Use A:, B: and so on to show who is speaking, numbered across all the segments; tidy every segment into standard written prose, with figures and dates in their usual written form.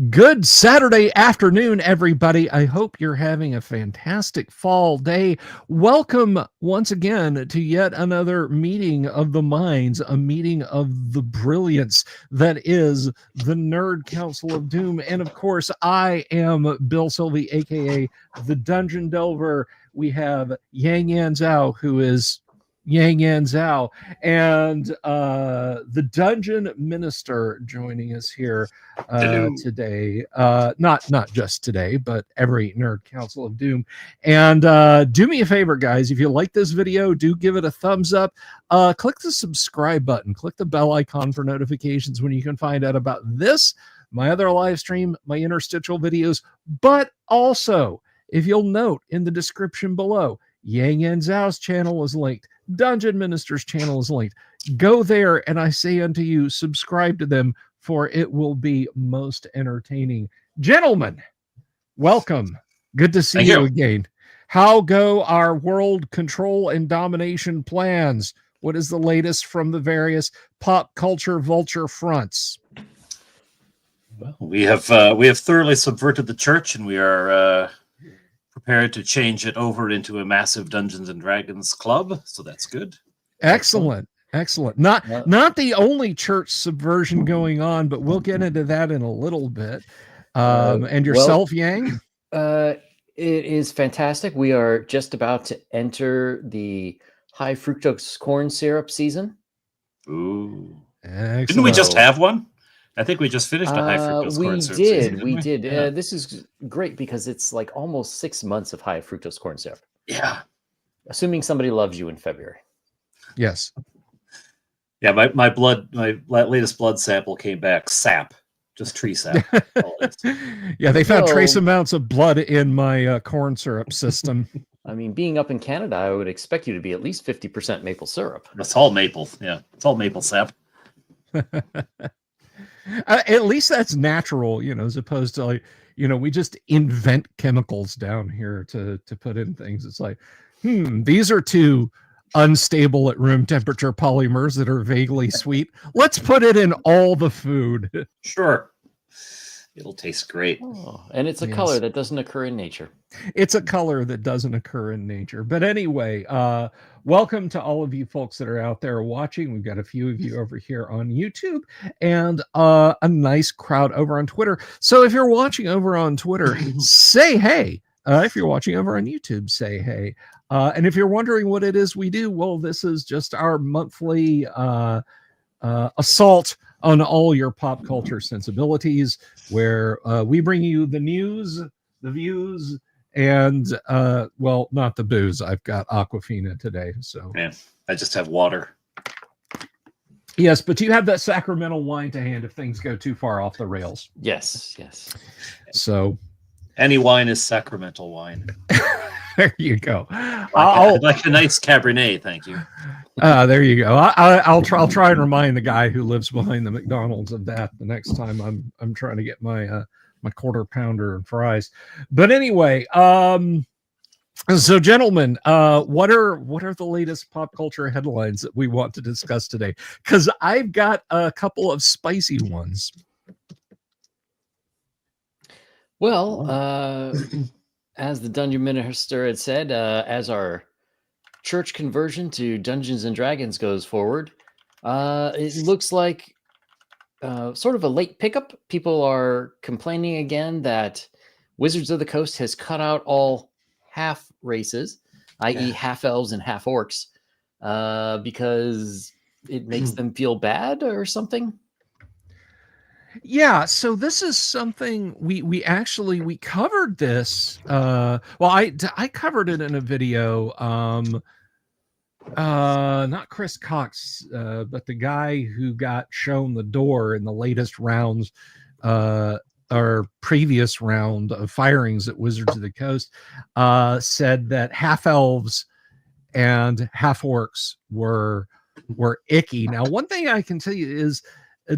A: Good Saturday afternoon, everybody. I hope you're having a fantastic fall day. Welcome once again to yet another meeting of the minds, a meeting of the brilliance that is the Nerd Council of Doom. And of course, I am Bill Sylvie, aka the Dungeon Delver. We have Yan Zhao, who is Yan Zhao, and the Dungeon Minister joining us here today. Not just today, but every Nerd Council of Doom. And do me a favor, guys. If you like this video, do give it a thumbs up. Click the subscribe button. Click the bell icon for notifications when you can find out about this, my other live stream, my interstitial videos. But also, if you'll note in the description below, Yan Zhao's channel is linked. Dungeon Minister's channel is linked. Go there, and I say unto you, subscribe to them, for it will be most entertaining. Gentlemen, welcome. Good to see you again. How go our world control and domination plans? What is the latest from the various pop culture vulture fronts?
B: Well, we have thoroughly subverted the church, and we are prepared to change it over into a massive Dungeons and Dragons club, so that's good.
A: Excellent. Not the only church subversion going on, but we'll get into that in a little bit. And yourself, Yang?
C: It is fantastic. We are just about to enter the high fructose corn syrup season.
B: Ooh.
A: Excellent.
B: Didn't we just have one? I think we just finished a high fructose corn syrup season.
C: We did. Yeah. This is great because it's like almost 6 months of high fructose corn syrup.
B: Yeah.
C: Assuming somebody loves you in February.
A: Yes.
B: Yeah, my latest blood sample came back sap. Just tree sap.
A: Yeah, they found trace amounts of blood in my corn syrup system.
C: I mean, being up in Canada, I would expect you to be at least 50% maple syrup.
B: It's all maple. Yeah, it's all maple sap.
A: At least that's natural, as opposed to like, we just invent chemicals down here to put in things. It's like, these are two unstable at room temperature polymers that are vaguely sweet. Let's put it in all the food.
B: Sure. It'll taste great.
C: Oh, and it's a color that doesn't occur in nature.
A: It's a color that doesn't occur in nature. But anyway, welcome to all of you folks that are out there watching. We've got a few of you over here on YouTube and a nice crowd over on Twitter. So if you're watching over on Twitter, say hey. If you're watching over on YouTube, say hey. And if you're wondering what it is we do, well, this is just our monthly assault on all your pop culture sensibilities, where we bring you the news, the views, and not the booze. I've got Aquafina today, so
B: yeah, I just have water.
A: Yes, but you have that sacramental wine to hand if things go too far off the rails.
C: Yes.
A: So
B: any wine is sacramental wine.
A: There you go.
B: I'd like a nice Cabernet, thank you.
A: There you go. I'll try and remind the guy who lives behind the McDonald's of that the next time I'm trying to get my my quarter pounder and fries. But anyway, so gentlemen, what are the latest pop culture headlines that we want to discuss today? Because I've got a couple of spicy ones.
C: Well, as the Dungeon Minister had said, as our church conversion to Dungeons and Dragons goes forward, it looks like sort of a late pickup. People are complaining again that Wizards of the Coast has cut out all half races, i.e. half elves and half orcs, because it makes them feel bad or something.
A: Yeah, so this is something we actually covered this. I covered it in a video. Not Chris Cox, but the guy who got shown the door in the latest rounds, or previous round of firings at Wizards of the Coast, said that half elves and half orcs were icky. Now, one thing I can tell you is,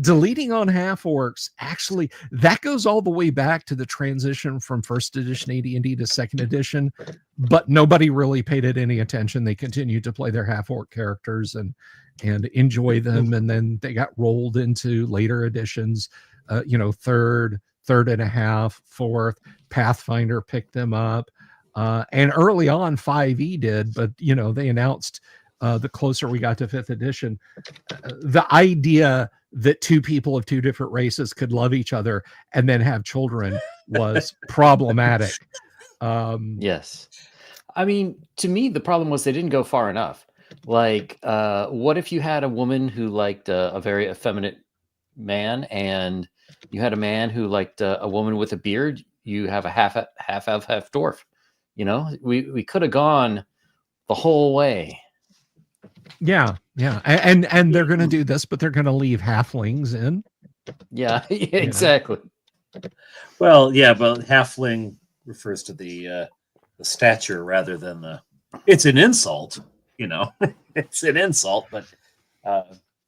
A: deleting on half orcs, actually, that goes all the way back to the transition from first edition AD&D to second edition, but nobody really paid it any attention. They continued to play their half orc characters and enjoy them, and then they got rolled into later editions, third, third and a half, fourth. Pathfinder picked them up. And early on, 5e did, but they announced the closer we got to 5th edition, the idea that two people of two different races could love each other and then have children was problematic.
C: Yes. I mean, to me, the problem was they didn't go far enough. Like, what if you had a woman who liked a very effeminate man, and you had a man who liked a woman with a beard? You have a half elf, half dwarf. We could have gone the whole way.
A: Yeah, and they're going to do this, but they're going to leave halflings in.
C: Yeah, exactly.
B: Well, yeah, but halfling refers to the stature rather than it's an insult, it's an insult, but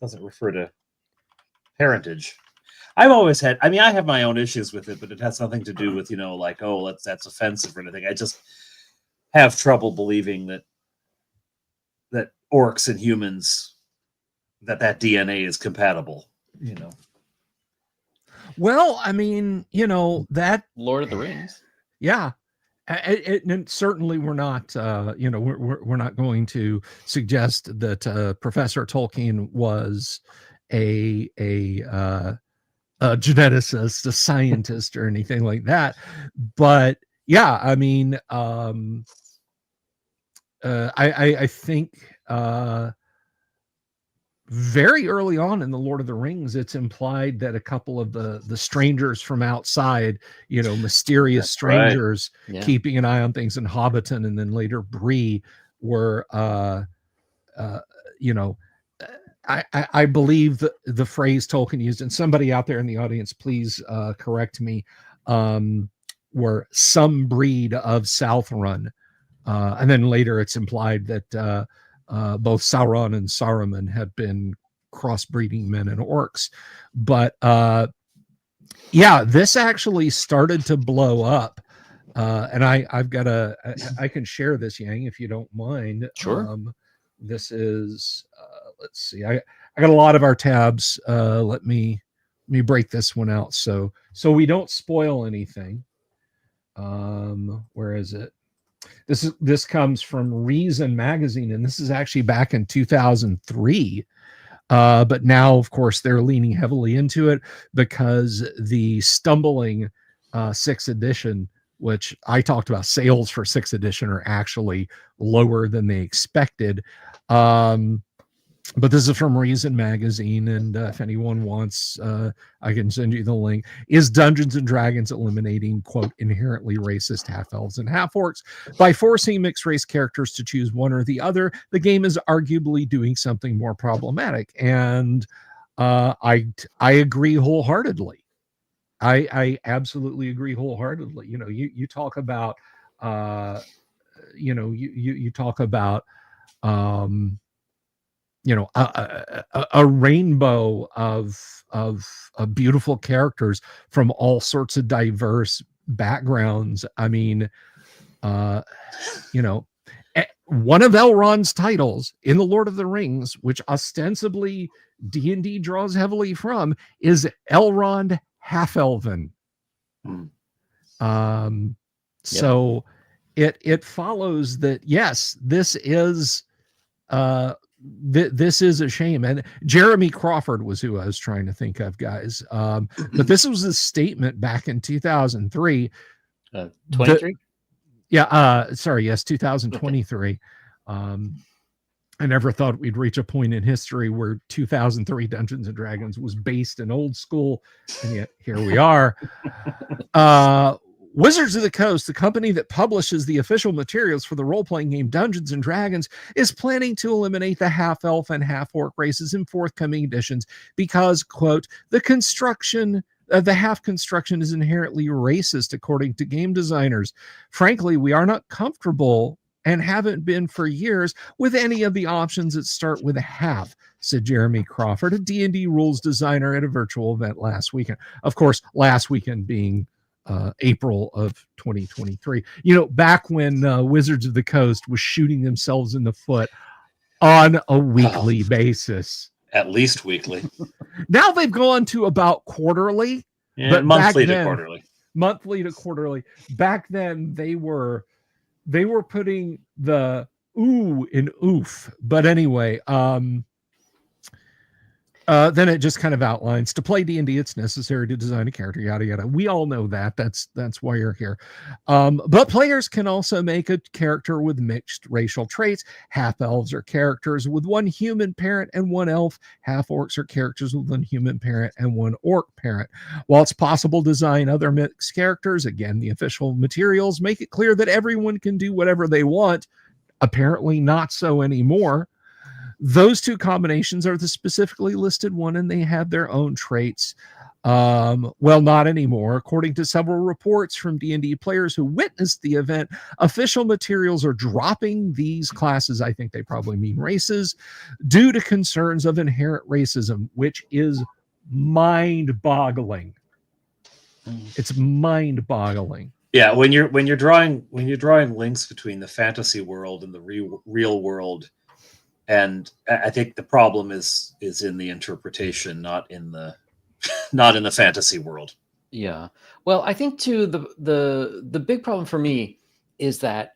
B: doesn't refer to parentage. I've always had, I have my own issues with it, but it has nothing to do with, that's offensive or anything. I just have trouble believing that orcs and humans, that DNA is compatible,
A: Well, that
C: Lord of the Rings.
A: Yeah. And certainly we're not, we're not going to suggest that Professor Tolkien was a geneticist, a scientist, or anything like that. But yeah, I think very early on in the Lord of the Rings, it's implied that a couple of the strangers from outside, mysterious strangers keeping an eye on things in Hobbiton, and then later Bree were, I believe the phrase Tolkien used, and somebody out there in the audience, please correct me, were some breed of Southrun. And then later it's implied that both Sauron and Saruman have been crossbreeding men and orcs. But this actually started to blow up. And I can share this, Yang, if you don't mind.
C: Sure.
A: This is, let's see, I got a lot of our tabs. Let me break this one out so we don't spoil anything. Where is it? This comes from Reason magazine, and this is actually back in 2003. But now, of course, they're leaning heavily into it because the stumbling 6th edition, which I talked about, sales for 6th edition are actually lower than they expected. But this is from Reason magazine, and if anyone wants, I can send you the link. Is Dungeons and Dragons eliminating, quote, inherently racist half-elves and half-orcs? By forcing mixed race characters to choose one or the other, the game is arguably doing something more problematic. And I agree wholeheartedly. I absolutely agree wholeheartedly. You talk about, you talk about, a rainbow of beautiful characters from all sorts of diverse backgrounds. One of Elrond's titles in the Lord of the Rings, which ostensibly D&D draws heavily from, is Elrond Half-Elven. So it follows that, yes, this is this is a shame. And Jeremy Crawford was who I was trying to think of, guys. But this was a statement back in 2003.
C: 23?
A: Yes, 2023. Okay. I never thought we'd reach a point in history where 2003 Dungeons and Dragons was based in old school, and yet here we are. Wizards of the Coast, the company that publishes the official materials for the role-playing game Dungeons and Dragons, is planning to eliminate the half-elf and half-orc races in forthcoming editions because, quote, the half construction is inherently racist, according to game designers. Frankly, we are not comfortable, and haven't been for years, with any of the options that start with a half, said Jeremy Crawford, a D&D rules designer at a virtual event last weekend. Of course, last weekend being April of 2023. Back when Wizards of the Coast was shooting themselves in the foot on a weekly basis.
B: At least weekly.
A: Now they've gone to about quarterly,
B: Yeah,
A: But
B: monthly
A: back
B: to
A: then,
B: quarterly.
A: monthly to quarterly. Back then, they were putting the ooh in oof. But anyway, then it just kind of outlines to play D&D, it's necessary to design a character, yada yada. We all know that. That's why you're here. But players can also make a character with mixed racial traits. Half elves are characters with one human parent and one elf. Half orcs are characters with one human parent and one orc parent. While it's possible to design other mixed characters, again, the official materials make it clear that everyone can do whatever they want. Apparently not so anymore. Those two combinations are the specifically listed one, and they have their own traits. Well, not anymore. According to several reports from D&D players who witnessed the event, official materials are dropping these classes, I think they probably mean races, due to concerns of inherent racism, which is mind-boggling. It's mind-boggling.
B: Yeah, when you're drawing links between the fantasy world and the real world, and I think the problem is in the interpretation, not in the fantasy world.
C: Yeah. Well, I think too the big problem for me is that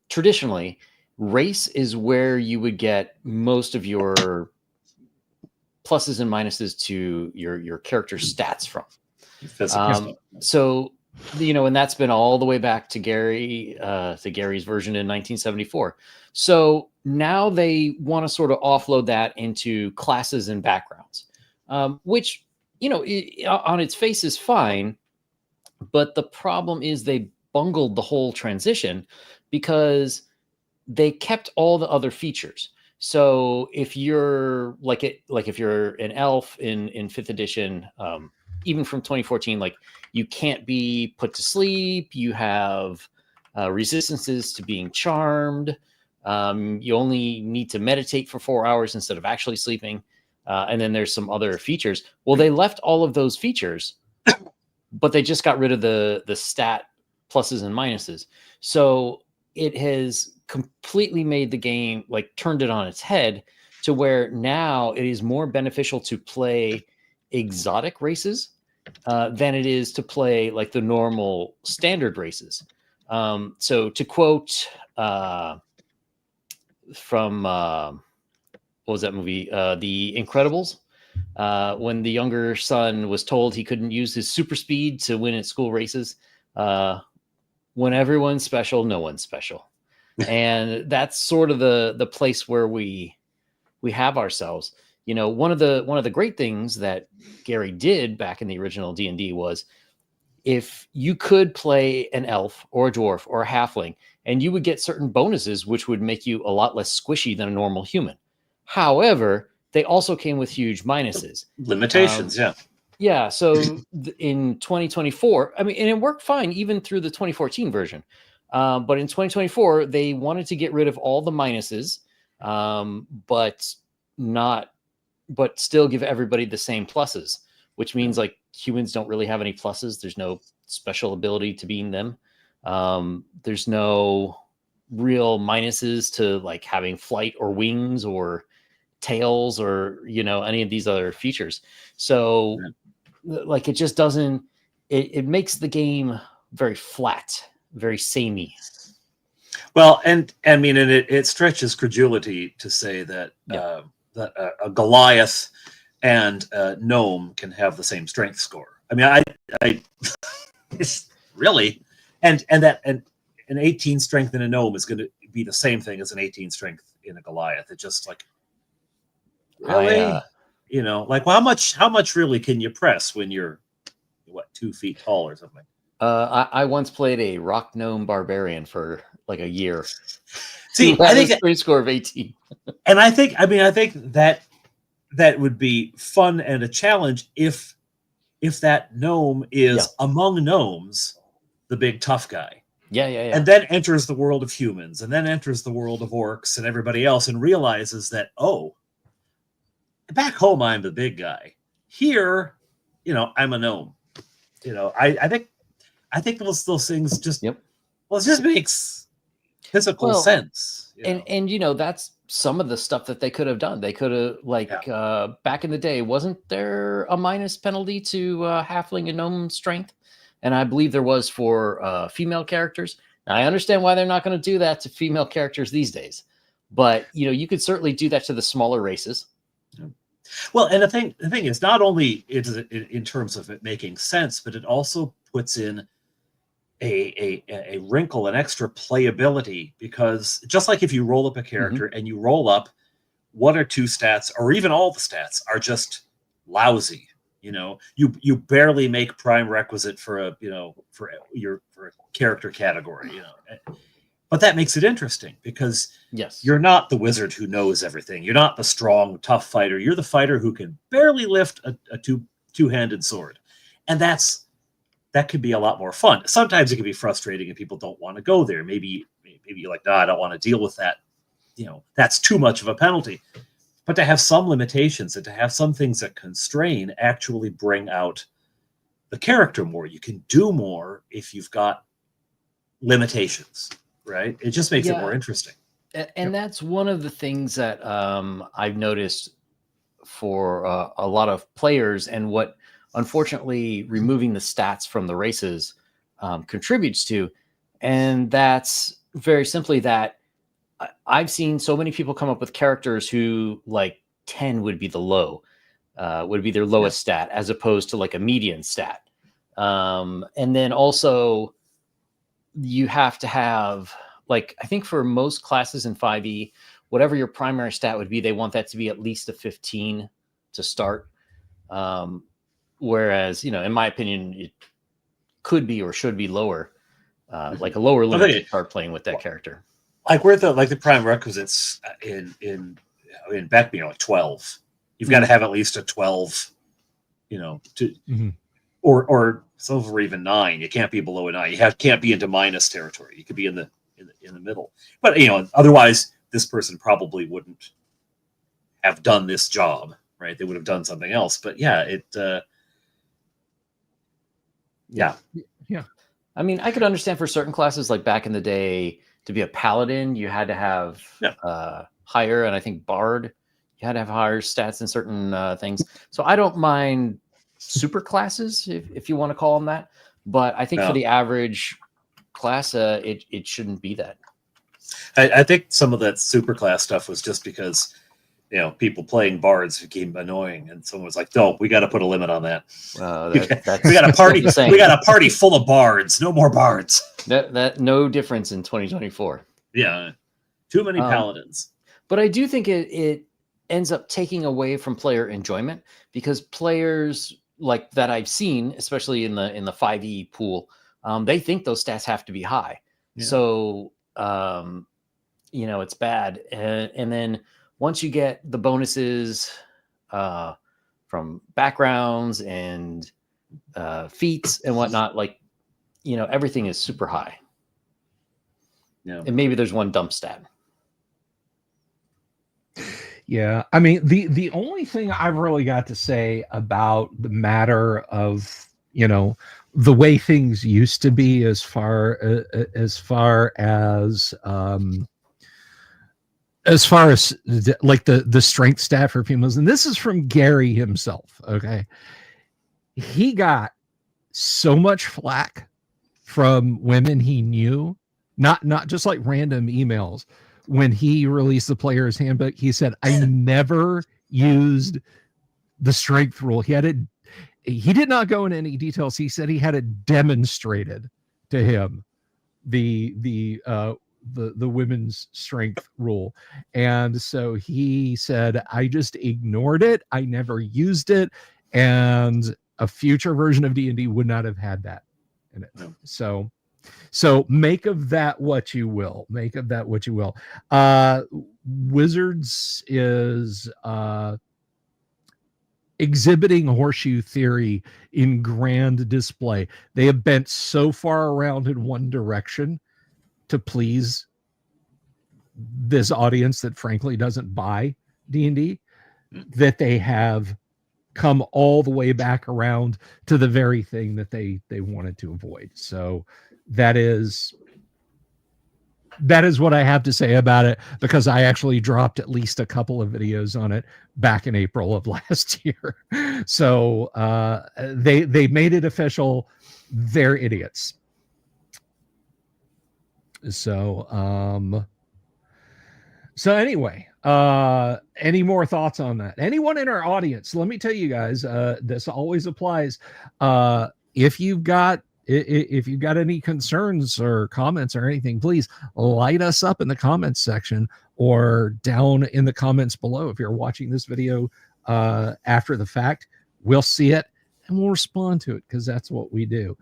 C: traditionally race is where you would get most of your pluses and minuses to your character stats from. So and that's been all the way back to Gary's version in 1974. So now they want to sort of offload that into classes and backgrounds, which on its face is fine, but the problem is they bungled the whole transition because they kept all the other features. So if you're if you're an elf in 5th edition, even from 2014, like you can't be put to sleep. You have resistances to being charmed. You only need to meditate for 4 hours instead of actually sleeping. And then there's some other features. Well, they left all of those features, but they just got rid of the stat pluses and minuses. So it has completely made the game, like turned it on its head to where now it is more beneficial to play exotic races than it is to play like the normal standard races. So to quote from what was that movie? The Incredibles. When the younger son was told he couldn't use his super speed to win at school races. When everyone's special, no one's special. And that's sort of the place where we have ourselves. One of the great things that Gary did back in the original D&D was if you could play an elf or a dwarf or a halfling, and you would get certain bonuses, which would make you a lot less squishy than a normal human. However, they also came with huge minuses.
B: Limitations, yeah.
C: Yeah, so in 2024, I mean, and it worked fine even through the 2014 version. But in 2024, they wanted to get rid of all the minuses, but still give everybody the same pluses, which means like humans don't really have any pluses. There's no special ability to being them. There's no real minuses to like having flight or wings or tails or any of these other features. So like it just doesn't it makes the game very flat, very samey.
B: Well, and I mean, and it stretches credulity to say that that a Goliath and a gnome can have the same strength score. I mean, I it's really and an 18 strength in a gnome is going to be the same thing as an 18 strength in a Goliath. It just like really, like well, how much really can you press when you're 2 feet tall or something?
C: I once played a rock gnome barbarian for like a year.
B: See, I think
C: a strength score of 18.
B: And I think that would be fun and a challenge if that gnome is among gnomes the big tough guy.
C: Yeah.
B: And then enters the world of humans, and then enters the world of orcs and everybody else, and realizes that, oh, back home I'm the big guy. Here, I'm a gnome. I think those things just well, it just makes physical sense.
C: And that's some of the stuff that they could have done. They could have, back in the day, wasn't there a minus penalty to halfling and gnome strength? And I believe there was for female characters. Now, I understand why they're not going to do that to female characters these days, but you could certainly do that to the smaller races.
B: Well, and the thing is, not only is it in terms of it making sense, but it also puts in a wrinkle, an extra playability, because just like if you roll up a character and you roll up one or two stats, or even all the stats are just lousy, you barely make prime requisite for a character category, but that makes it interesting, because you're not the wizard who knows everything. You're not the strong, tough fighter. You're the fighter who can barely lift a two-handed sword, and that could be a lot more fun. Sometimes it can be frustrating and people don't want to go there. Maybe you're like, no, I don't want to deal with that. That's too much of a penalty. But to have some limitations and to have some things that constrain actually bring out the character more. You can do more if you've got limitations, right? It just makes it more interesting.
C: And that's one of the things that I've noticed for a lot of players, and what unfortunately removing the stats from the races contributes to. And that's very simply that I've seen so many people come up with characters who, like, 10 would be the low, would be their lowest stat, as opposed to like a median stat. And then also you have to have, like, I think for most classes in 5e, whatever your primary stat would be, they want that to be at least a 15 to start. Whereas, in my opinion, it could be or should be lower, like a lower limit to start playing with that character.
B: Like where the prime requisites in Beckby are like 12. You've got to have at least a 12, or some of them are even 9. You can't be below a 9. You can't be into minus territory. You could be in the middle. But otherwise, this person probably wouldn't have done this job, right? They would have done something else. But yeah.
C: I mean, I could understand for certain classes, like back in the day, to be a paladin, you had to have higher, and I think bard, you had to have higher stats in certain things. So I don't mind super classes, if you want to call them that. But I think for the average class, it shouldn't be that.
B: I think some of that super class stuff was just because people playing bards became annoying, and someone was like, "No, we got to put a limit on that. We got a party. We got a party full of bards. No more bards."
C: That no difference in 2024.
B: Yeah, too many paladins.
C: But I do think it ends up taking away from player enjoyment, because players like that I've seen, especially in the 5e pool, they think those stats have to be high. Yeah. So it's bad, and then once you get the bonuses from backgrounds and feats and whatnot, like, everything is super high. Yeah. And maybe there's one dump stat.
A: Yeah. I mean, the only thing I've really got to say about the matter of, the way things used to be as far as like the strength stat for females, and this is from Gary himself. Okay. He got so much flack from women he knew, not just like random emails. When he released the player's handbook, he said, I never used the strength rule. He did not go into any details. He said he had it demonstrated to him, the women's strength rule. And so he said, I just ignored it. I never used it. And a future version of D&D would not have had that in it. No. So make of that what you will. Wizards is exhibiting horseshoe theory in grand display. They have bent so far around in one direction to please this audience that frankly doesn't buy D&D, that they have come all the way back around to the very thing that they wanted to avoid. So that is that is what I have to say about it, because I actually dropped at least a couple of videos on it back in April of last year. So they made it official. They're idiots. So so anyway, any more thoughts on that? Anyone in our audience? Let me tell you guys, this always applies. If you've got any concerns or comments or anything, please light us up in the comments section or down in the comments below. If you're watching this video after the fact, we'll see it and we'll respond to it, because that's what we do.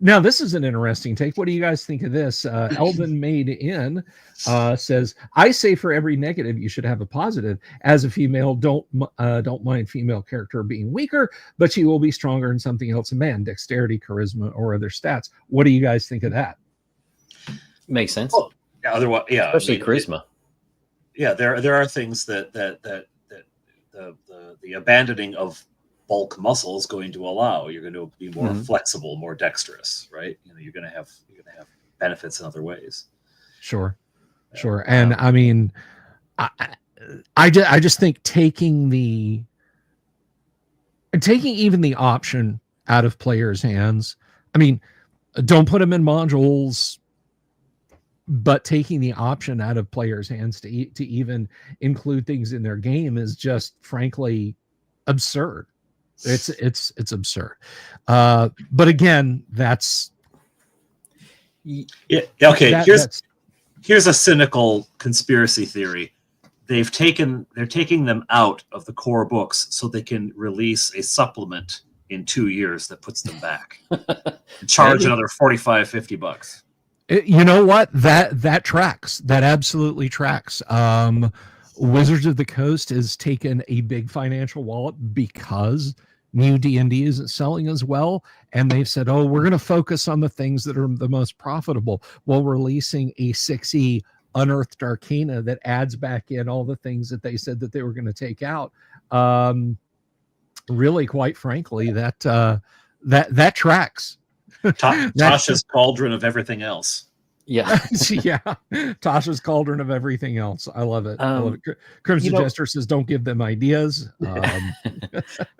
A: Now, this is an interesting take. What do you guys think of this? Elvin Made In says, I say for every negative, you should have a positive. As a female, don't mind female character being weaker, but she will be stronger in something else. A man, dexterity, charisma, or other stats. What do you guys think of that?
C: Makes sense.
B: Well, yeah, otherwise, yeah,
C: especially charisma.
B: There are things that the abandoning of bulk muscle is going to allow. You're going to be more flexible, more dexterous, right? You're going to have benefits in other ways.
A: Sure. And I mean, I just think taking even the option out of players' hands. I mean, don't put them in modules, but taking the option out of players' hands to even include things in their game is just frankly absurd. It's absurd. But again, that's
B: okay. Here's a cynical conspiracy theory. They're taking them out of the core books so they can release a supplement in 2 years that puts them back and charge another $45-$50.
A: You know what? That tracks. That absolutely tracks. Wizards of the Coast has taken a big financial wallet because new D&D isn't selling as well, and they've said, oh, we're going to focus on the things that are the most profitable, while releasing a 6e Unearthed Arcana that adds back in all the things that they said that they were going to take out. Really, quite frankly, that tracks.
B: Tasha's cauldron of everything else.
C: Yeah.
A: Yeah. Tasha's cauldron of everything else. I love it. I love it. Crimson Jester says, don't give them ideas.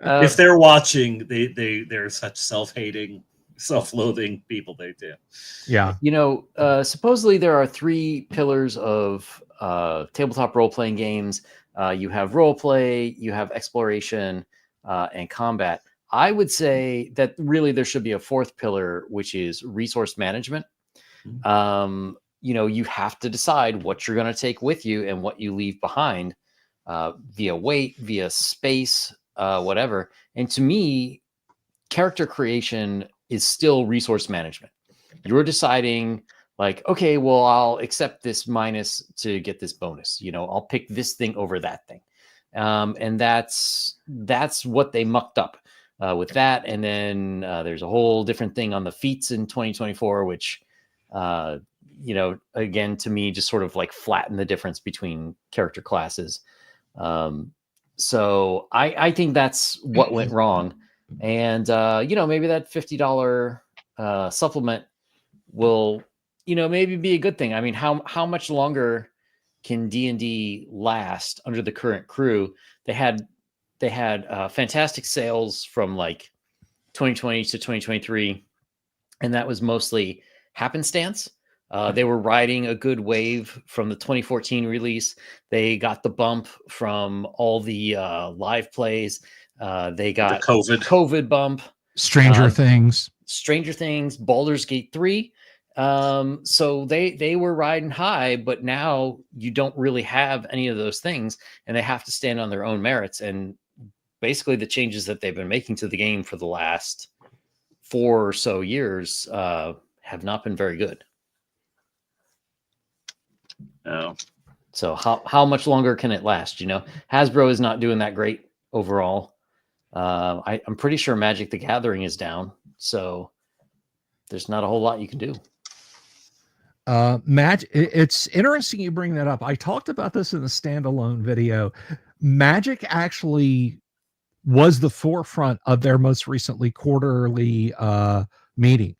B: If they're watching, they're such self-hating, self-loathing people. They do.
A: Yeah.
C: Supposedly there are 3 pillars of tabletop role-playing games. You have role play, you have exploration, and combat. I would say that really there should be a 4th pillar, which is resource management. You have to decide what you're going to take with you and what you leave behind, via weight, via space, whatever. And to me, character creation is still resource management. You're deciding, like, okay, well, I'll accept this minus to get this bonus. I'll pick this thing over that thing. And that's what they mucked up with that. And then there's a whole different thing on the feats in 2024, which again, to me, just sort of like flatten the difference between character classes. So I think that's what went wrong. And, maybe that $50 supplement will, maybe be a good thing. I mean, how much longer can D&D last under the current crew? They had fantastic sales from like 2020 to 2023. And that was mostly happenstance. They were riding a good wave from the 2014 release. They got the bump from all the live plays. They got
B: the
C: COVID bump.
A: Stranger Things,
C: Baldur's Gate 3. So they were riding high, but now you don't really have any of those things, and they have to stand on their own merits. And basically the changes that they've been making to the game for the last 4 or so years have not been very good.
B: No.
C: So how much longer can it last? Hasbro is not doing that great overall. I'm pretty sure Magic the Gathering is down, so there's not a whole lot you can do.
A: It's interesting you bring that up. I talked about this in the standalone video. Magic actually was the forefront of their most recently quarterly meeting.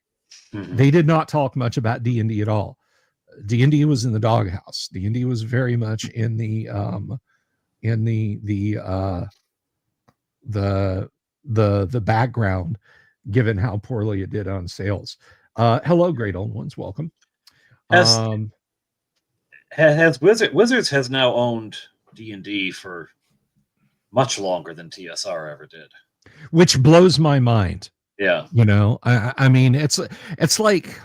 B: Mhm.
A: They did not talk much about D&D at all. D&D was in the doghouse. D&D was very much in the background, given how poorly it did on sales. Hello, great old ones. Welcome.
B: Has
A: Um,
B: Wizards has now owned D&D for much longer than TSR ever did.
A: which blows my mind.
B: Yeah.
A: You know, I mean, it's like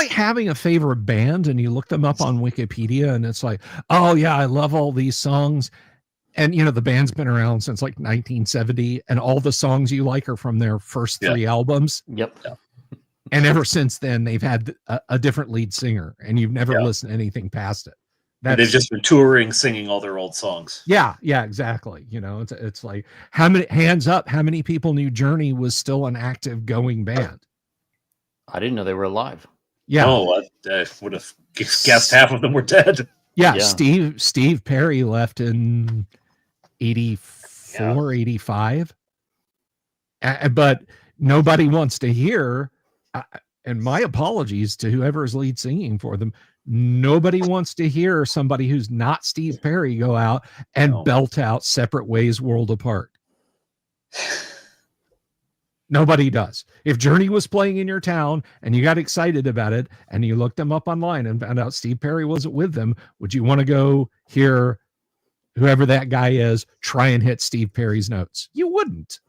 A: having a favorite band and you look them up on Wikipedia and it's like, oh yeah, I love all these songs. And you know, the band's been around since like 1970, and all the songs you like are from their first 3 albums.
C: Yep.
B: Yeah.
A: And ever since then, they've had a different lead singer, and you've never listened to anything past it.
B: And they've just been touring, singing all their old songs.
A: Yeah, exactly. You know, it's like, how many, hands up, how many people knew Journey was still an active going band?
C: I didn't know they were alive.
A: Yeah.
B: Oh, I would have guessed half of them were dead.
A: Yeah,
C: Yeah.
A: Steve Perry left in 84, 85. But nobody wants to hear, and my apologies to whoever is lead singing for them, nobody wants to hear somebody who's not Steve Perry go out and belt out Separate Ways, World Apart. Nobody does. If Journey was playing in your town and you got excited about it and you looked them up online and found out Steve Perry wasn't with them, would you want to go hear whoever that guy is try and hit Steve Perry's notes? You wouldn't.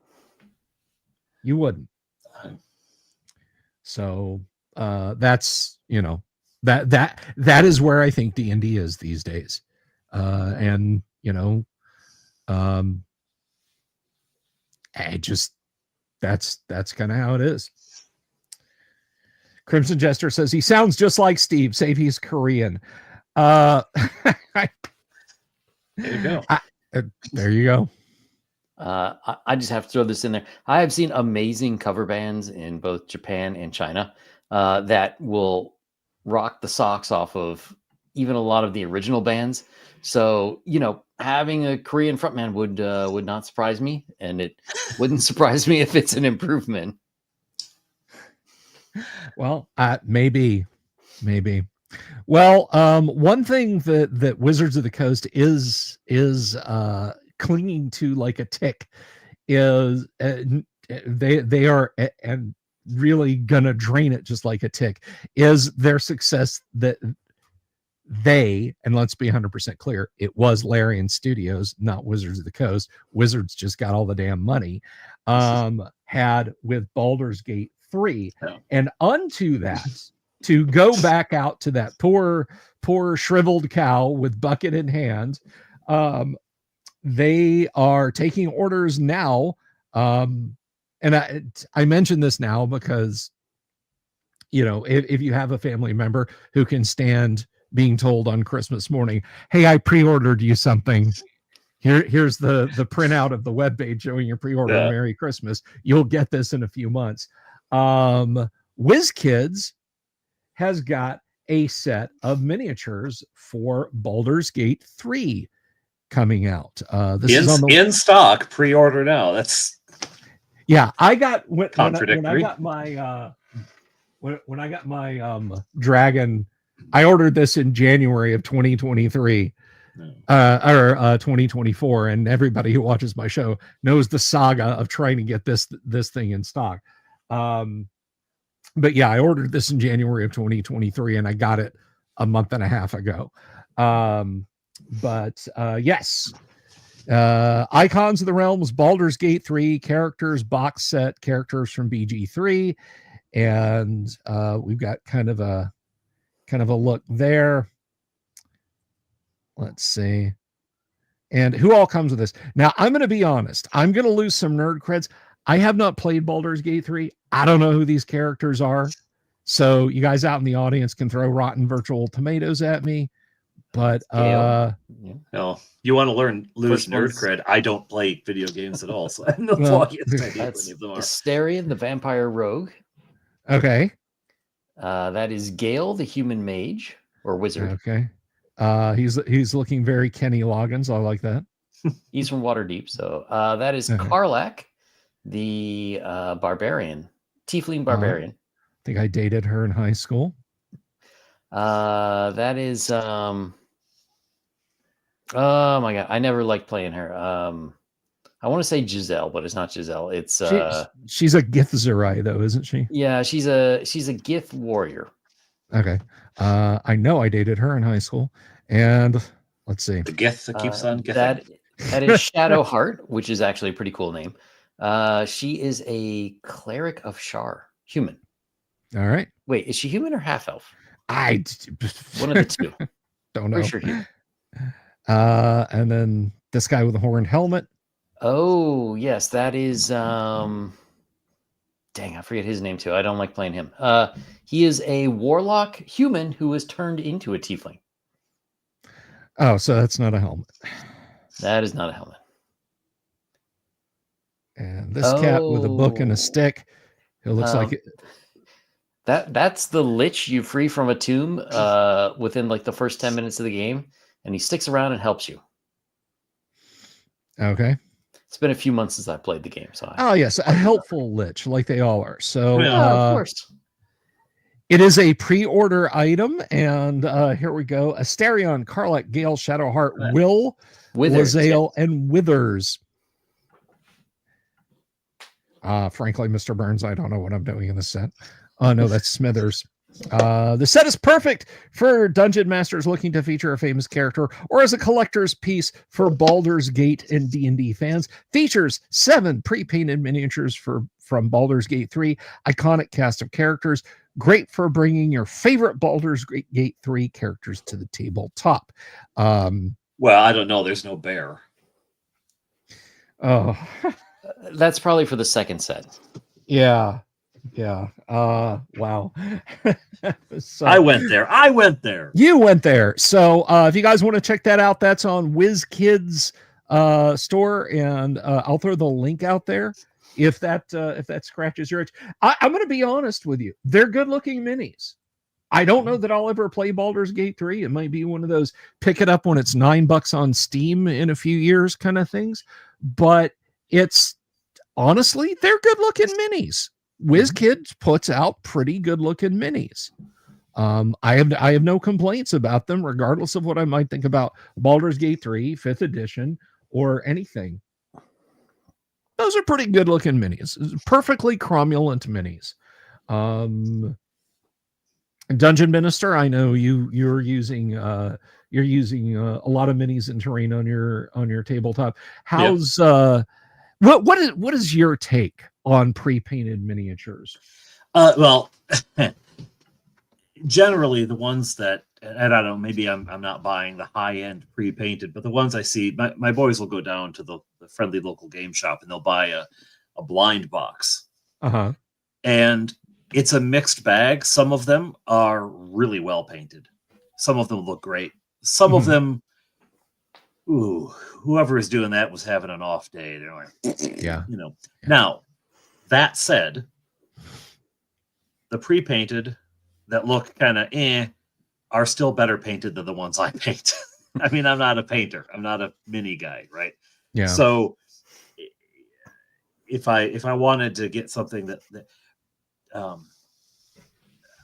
A: You wouldn't. So that's, you know, that is where I think D&D is these days. And, you know, I just, that's kind of how it is. Crimson Jester says he sounds just like Steve, save he's Korean. There
B: you go.
A: There you go.
C: I just have to throw this in there. I have seen amazing cover bands in both Japan and China that will rock the socks off of even a lot of the original bands. So, you know, having a Korean frontman would not surprise me, and it wouldn't surprise me if it's an improvement.
A: Well, maybe. Well, one thing that Wizards of the Coast is clinging to like a tick is they are and really gonna drain it just like a tick is their success that they, and let's be 100% clear, it was Larian Studios, not Wizards of the Coast. Wizards just got all the damn money, had with Baldur's Gate 3.
B: Yeah.
A: And unto that, to go back out to that poor shriveled cow with bucket in hand, they are taking orders now. And I mention this now because, you know, if you have a family member who can stand being told on Christmas morning, hey, I pre-ordered you something. Here's the printout of the webpage showing your pre-order.
B: Yeah.
A: Merry Christmas. You'll get this in a few months. WizKids has got a set of miniatures for Baldur's Gate 3 coming out. This is on
B: in stock, pre-order now. That's
A: I got when I got my dragon. I ordered this in January of 2023 or 2024, and everybody who watches my show knows the saga of trying to get this thing in stock. But yeah, I ordered this in January of 2023 and I got it a month and a half ago. Yes, Icons of the Realms, Baldur's Gate 3 characters box set, characters from BG3, and we've got kind of a look there. Let's see. And who all comes with this? Now, I'm going to be honest. I'm going to lose some nerd creds. I have not played Baldur's Gate 3. I don't know who these characters are. So you guys out in the audience can throw rotten virtual tomatoes at me. But
B: no, you want to lose nerd cred. I don't play video games at all, so I have no idea
C: that's Astarion, the vampire rogue.
A: Okay.
C: That is Gale, the human mage or wizard.
A: Okay. He's looking very Kenny Loggins. I like that.
C: He's from Waterdeep. So that is Karlak, the barbarian, tiefling barbarian.
A: think I dated her in high school.
C: That is oh my god, I never liked playing her. I want to say Giselle, but it's not Giselle. It's
A: She's a Githzerai though, isn't she?
C: yeah, she's a Gith warrior.
A: Okay. I know I dated her in high school, and let's see.
B: The Gith that keeps on githing.
C: That is Shadow Heart, which is actually a pretty cool name. She is a cleric of Shar, human.
A: All right.
C: Wait, is she human or half elf?
A: I
C: One of the two.
A: don't know.
C: Pretty sure human.
A: And then this guy with a horned helmet.
C: Oh yes, that is dang, I forget his name too. I don't like playing him. He is a warlock human who was turned into a tiefling.
A: Oh, so that's not a helmet.
C: That is not a helmet.
A: And this cat with a book and a stick. It looks like it.
C: That's the lich you free from a tomb within like the first 10 minutes of the game, and he sticks around and helps you.
A: Okay.
C: It's been a few months since I played the game, so
A: Oh yes, a helpful lich, like they all are. So
C: of course.
A: It is a pre-order item, and here we go. Asterion, Karlach, Gale, Shadowheart, Will, Wazale, and Withers. Frankly, Mr. Burns, I don't know what I'm doing in this set. Oh, no, that's Smithers. The set is perfect for dungeon masters looking to feature a famous character or as a collector's piece for Baldur's Gate and D&D fans. Features 7 pre-painted miniatures from Baldur's Gate 3, iconic cast of characters. Great for bringing your favorite Baldur's Gate 3 characters to the tabletop.
B: Well, I don't know. There's no bear.
A: Oh,
C: that's probably for the second set.
A: Yeah. Wow. So,
B: I went there.
A: You went there. So if you guys want to check that out, that's on WizKids store, and I'll throw the link out there if that scratches your itch. I'm going to be honest with you. They're good looking minis. I don't know that I'll ever play Baldur's Gate 3. It might be one of those pick it up when it's $9 on Steam in a few years kind of things. But it's honestly, they're good looking minis. WizKids puts out pretty good looking minis. I have no complaints about them, regardless of what I might think about Baldur's Gate 3, 5th edition, or anything. Those are pretty good looking minis. Perfectly cromulent minis. Dungeon Minister, I know you're using a lot of minis in terrain on your tabletop. How's what is your take on pre-painted miniatures?
B: Well, generally the ones that, and I don't know, maybe I'm not buying the high-end pre-painted, but the ones I see, my boys will go down to the friendly local game shop and they'll buy a blind box.
A: Uh-huh.
B: And it's a mixed bag. Some of them are really well painted. Some of them look great. Some of them, whoever is doing that was having an off day. They're like,
A: yeah.
B: Now, that said, the pre-painted that look kind of are still better painted than the ones I paint. I mean, I'm not a painter. I'm not a mini guy, right?
A: Yeah.
B: So if I wanted to get something that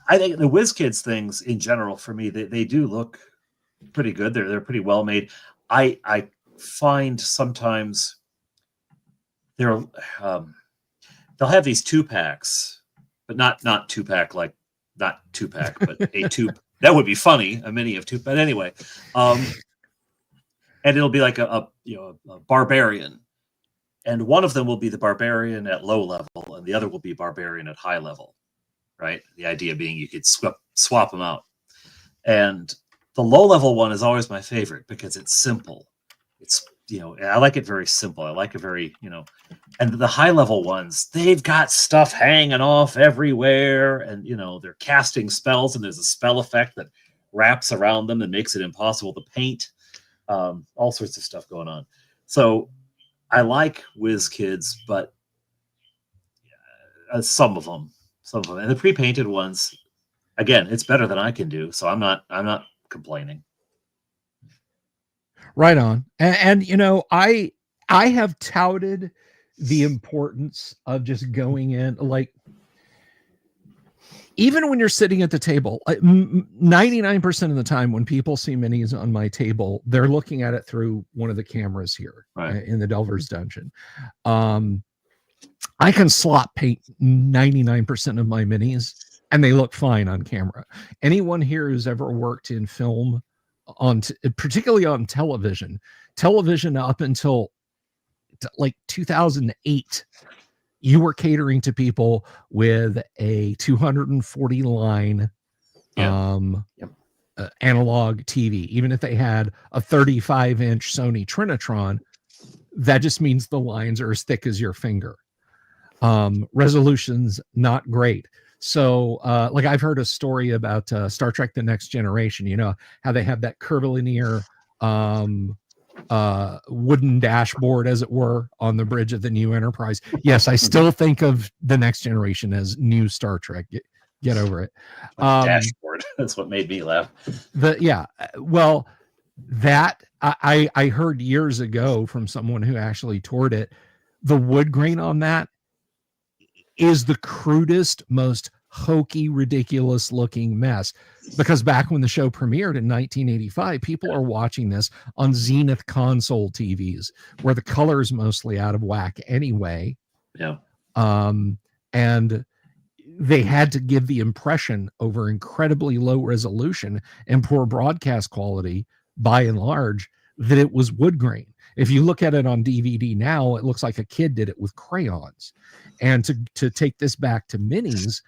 B: I think the WizKids things in general for me, they do look pretty good. They're pretty well made. I find sometimes they'll have these 2-packs, but not 2-pack like not 2-pack, but a 2. That would be funny, a mini of 2. But anyway, and it'll be like a barbarian, and one of them will be the barbarian at low level, and the other will be barbarian at high level. Right? The idea being you could swap them out, and the low level one is always my favorite because it's simple. It's I like it very simple. I like it very and the high level ones, they've got stuff hanging off everywhere, and they're casting spells, and there's a spell effect that wraps around them and makes it impossible to paint. All sorts of stuff going on. So I like WizKids, but some of them, and the pre-painted ones, again, it's better than I can do, so I'm not complaining.
A: Right on. And I have touted the importance of just going in, like, even when you're sitting at the table, 99% of the time when people see minis on my table, they're looking at it through one of the cameras here in the Delver's Dungeon. I can slot paint 99% of my minis and they look fine on camera. Anyone here who's ever worked in film, particularly on television up until like 2008, you were catering to people with a 240 line analog TV. Even if they had a 35-inch Sony Trinitron, that just means the lines are as thick as your finger. Resolution's not great. So like I've heard a story about Star Trek The Next Generation, you know, how they have that curvilinear wooden dashboard, as it were, on the bridge of the new Enterprise. Yes, I still think of The Next Generation as new Star Trek. Get over it.
B: Dashboard. That's what made me laugh.
A: Well, that I heard years ago from someone who actually toured it. The wood grain on that is the crudest, most hokey, ridiculous looking mess, because back when the show premiered in 1985, people are watching this on Zenith console TVs where the color is mostly out of whack anyway. And they had to give the impression over incredibly low resolution and poor broadcast quality, by and large, that it was wood grain. If you look at it on DVD now, it looks like a kid did it with crayons. And to take this back to minis,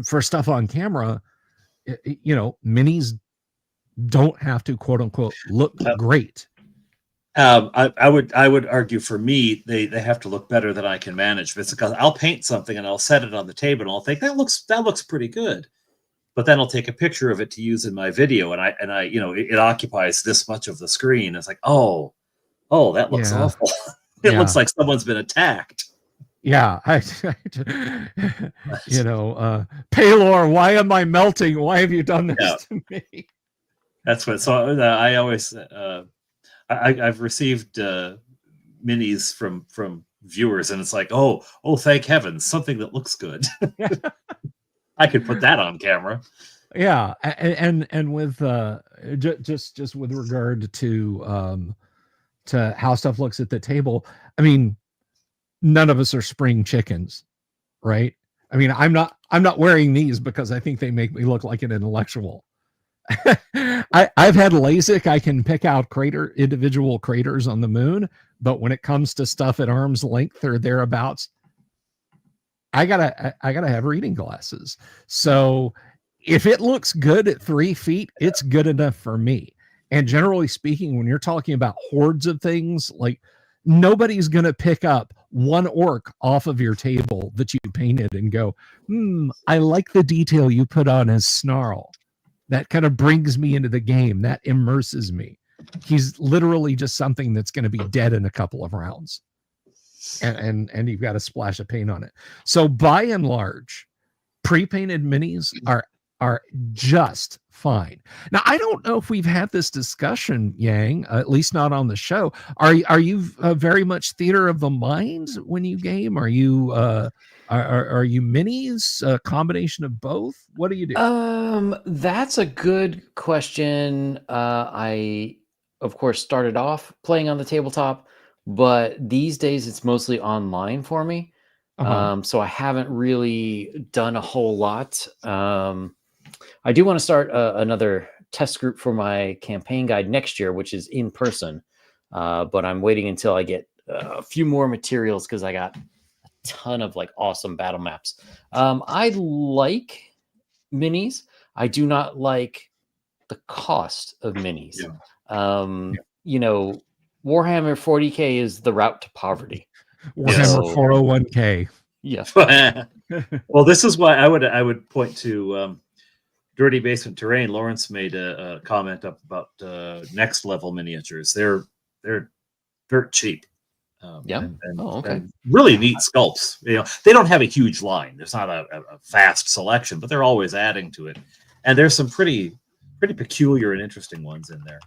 A: for stuff on camera, you know, minis don't have to, quote unquote, look great.
B: I would argue, for me, they have to look better than I can manage. It's because I'll paint something and I'll set it on the table and I'll think that looks pretty good, but then I'll take a picture of it to use in my video, and I you know, it occupies this much of the screen. It's like, oh, that looks awful. It looks like someone's been attacked.
A: Yeah, you know, Paylor, why am I melting? Why have you done this to me?
B: That's what. So I always, I've received minis from viewers, and it's like, oh, thank heavens, something that looks good. I could put that on camera.
A: Yeah, and with just with regard to how stuff looks at the table, I mean, none of us are spring chickens, right? I mean, I'm not wearing these because I think they make me look like an intellectual. I've had LASIK. I can pick out individual craters on the moon, but when it comes to stuff at arm's length or thereabouts, I gotta have reading glasses. So if it looks good at 3 feet, it's good enough for me. And generally speaking, when you're talking about hordes of things, like, nobody's going to pick up one orc off of your table that you painted and go, I like the detail you put on his snarl. That kind of brings me into the game. That immerses me. He's literally just something that's going to be dead in a couple of rounds. And you've got a splash of paint on it. So by and large, pre-painted minis are just fine. Now, I don't know if we've had this discussion, Yang, at least not on the show. Are you very much theater of the mind when you game? Are you minis, a combination of both? What do you do?
C: That's a good question. I, of course, started off playing on the tabletop, but these days it's mostly online for me. So I haven't really done a whole lot. I do want to start another test group for my campaign guide next year, which is in person. But I'm waiting until I get a few more materials because I got a ton of like awesome battle maps. I like minis. I do not like the cost of minis. You know, Warhammer 40K is the route to poverty.
A: Warhammer 401K.
C: Yeah.
B: Well, this is why I would point to Dirty Basement Terrain. Lawrence made a comment up about next level miniatures. They're dirt cheap. And really neat sculpts. You know, they don't have a huge line. There's not a vast selection, but they're always adding to it. And there's some pretty peculiar and interesting ones in there.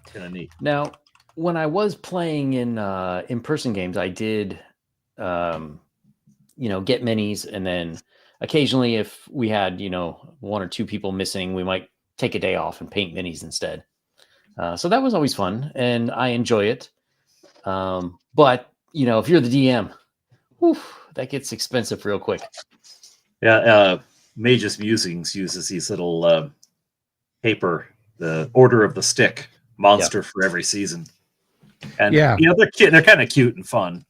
B: Kind of neat.
C: Now, when I was playing in-person games, I did, get minis, and then occasionally, if we had, one or two people missing, we might take a day off and paint minis instead. So that was always fun, and I enjoy it. But if you're the DM, that gets expensive real quick.
B: Yeah, Mage's Musings uses these little paper, the Order of the Stick monster for every season, and they're kind of cute and fun.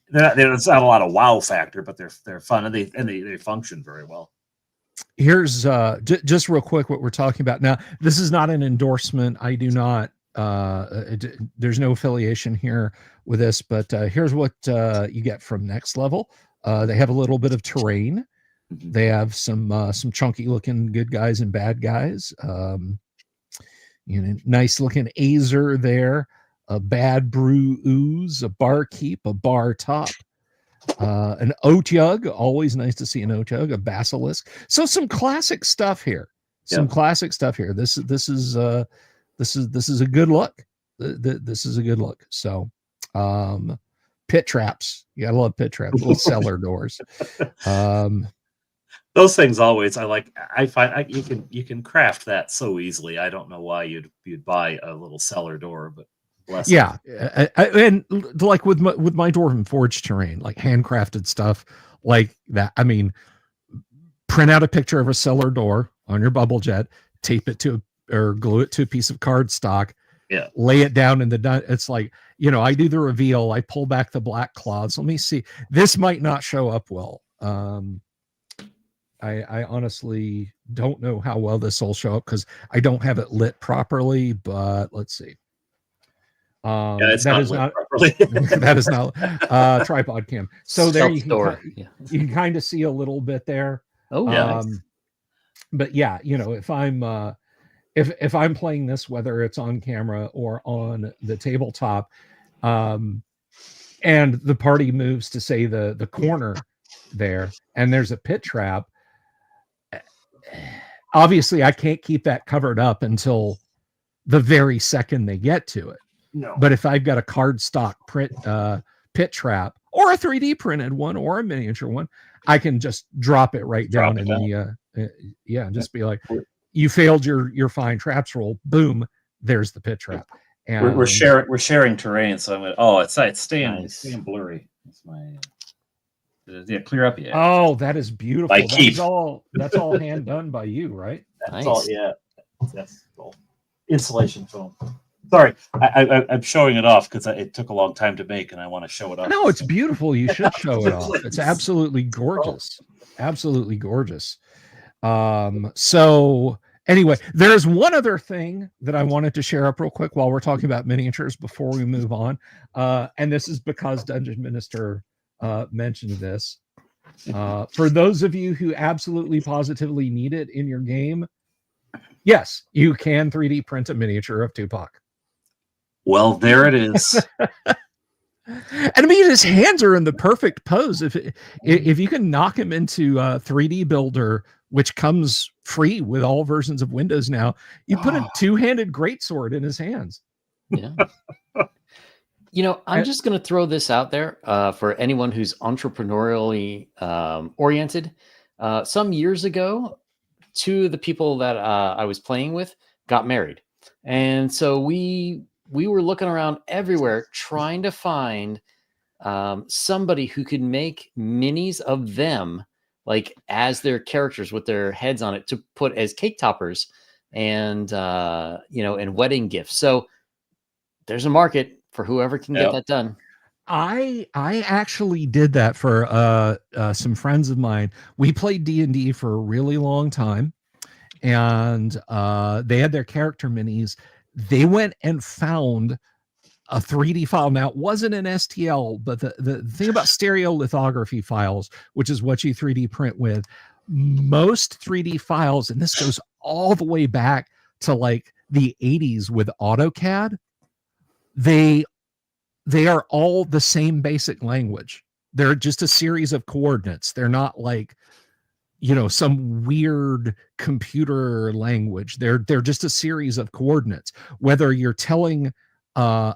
B: It's not a lot of wow factor, but they're fun, and they function very well.
A: Here's just real quick what we're talking about now. This is not an endorsement. I do not. There's no affiliation here with this, but here's what you get from Next Level. They have a little bit of terrain. They have some chunky looking good guys and bad guys. Nice looking Azer there. A bad brew ooze, a barkeep, a bar top, an Otyug. Always nice to see an Otyug, a basilisk. So some classic stuff here. Classic stuff here. This is a good look. This is a good look. So, pit traps. You gotta love pit traps. Little cellar doors.
B: Those things always I find you can craft that so easily. I don't know why you'd buy a little cellar door, but
A: and like with my Dwarven Forge terrain, like handcrafted stuff like that. I mean, print out a picture of a cellar door on your bubble jet, tape it or glue it to a piece of cardstock.
B: Yeah,
A: lay it down in the. It's like, I do the reveal. I pull back the black cloths. Let me see. This might not show up well. I honestly don't know how well this will show up because I don't have it lit properly. But let's see. That is not tripod cam. So there you can kind of see a little bit there.
C: Oh yeah.
A: But yeah, if I'm playing this, whether it's on camera or on the tabletop, and the party moves to say the corner there, and there's a pit trap. Obviously, I can't keep that covered up until the very second they get to it.
B: No.
A: But if I've got a cardstock print pit trap or a 3D printed one or a miniature one, I can just drop it right down in the just be like, you failed your fine traps roll. Boom, there's the pit trap. And
B: we're sharing terrain, so I'm gonna. It's staying blurry. That's my. Clear up. Yeah.
A: Oh, that is beautiful. That's all hand done by you, right?
B: That's all. Yeah. That's all. Insulation foam. Sorry, I'm showing it off because it took a long time to make, and I want to show it off.
A: No, it's beautiful. You should show it off. It's absolutely gorgeous. Absolutely gorgeous. So anyway, there's one other thing that I wanted to share up real quick while we're talking about miniatures before we move on. And this is because Dungeon Minister mentioned this. For those of you who absolutely positively need it in your game, yes, you can 3D print a miniature of Tupac.
B: Well, there it is.
A: And I mean, his hands are in the perfect pose. If you can knock him into 3D Builder, which comes free with all versions of Windows now, you put a two-handed greatsword in his hands.
C: Yeah. I'm just going to throw this out there for anyone who's entrepreneurially oriented. Some years ago, two of the people that I was playing with got married. And so we were looking around everywhere trying to find somebody who could make minis of them, like as their characters with their heads on it, to put as cake toppers and and wedding gifts. So there's a market for whoever can get that done.
A: I actually did that for some friends of mine. We played D&D for a really long time, and they had their character minis. They went and found a 3D file. Now, it wasn't an STL, but the thing about stereolithography files, which is what you 3D print with, most 3D files, and this goes all the way back to like the 80s with AutoCAD, they are all the same basic language. They're just a series of coordinates. They're not like, some weird computer language. They're just a series of coordinates. Whether you're telling a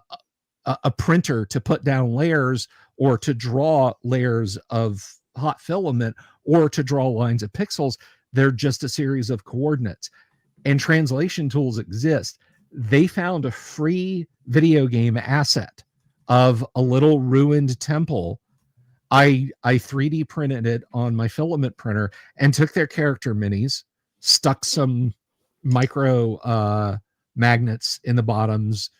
A: printer to put down layers or to draw layers of hot filament or to draw lines of pixels. They're just a series of coordinates, and translation tools exist. They found a free video game asset of a little ruined temple. I 3D printed it on my filament printer and took their character minis, stuck some micro magnets in the bottoms,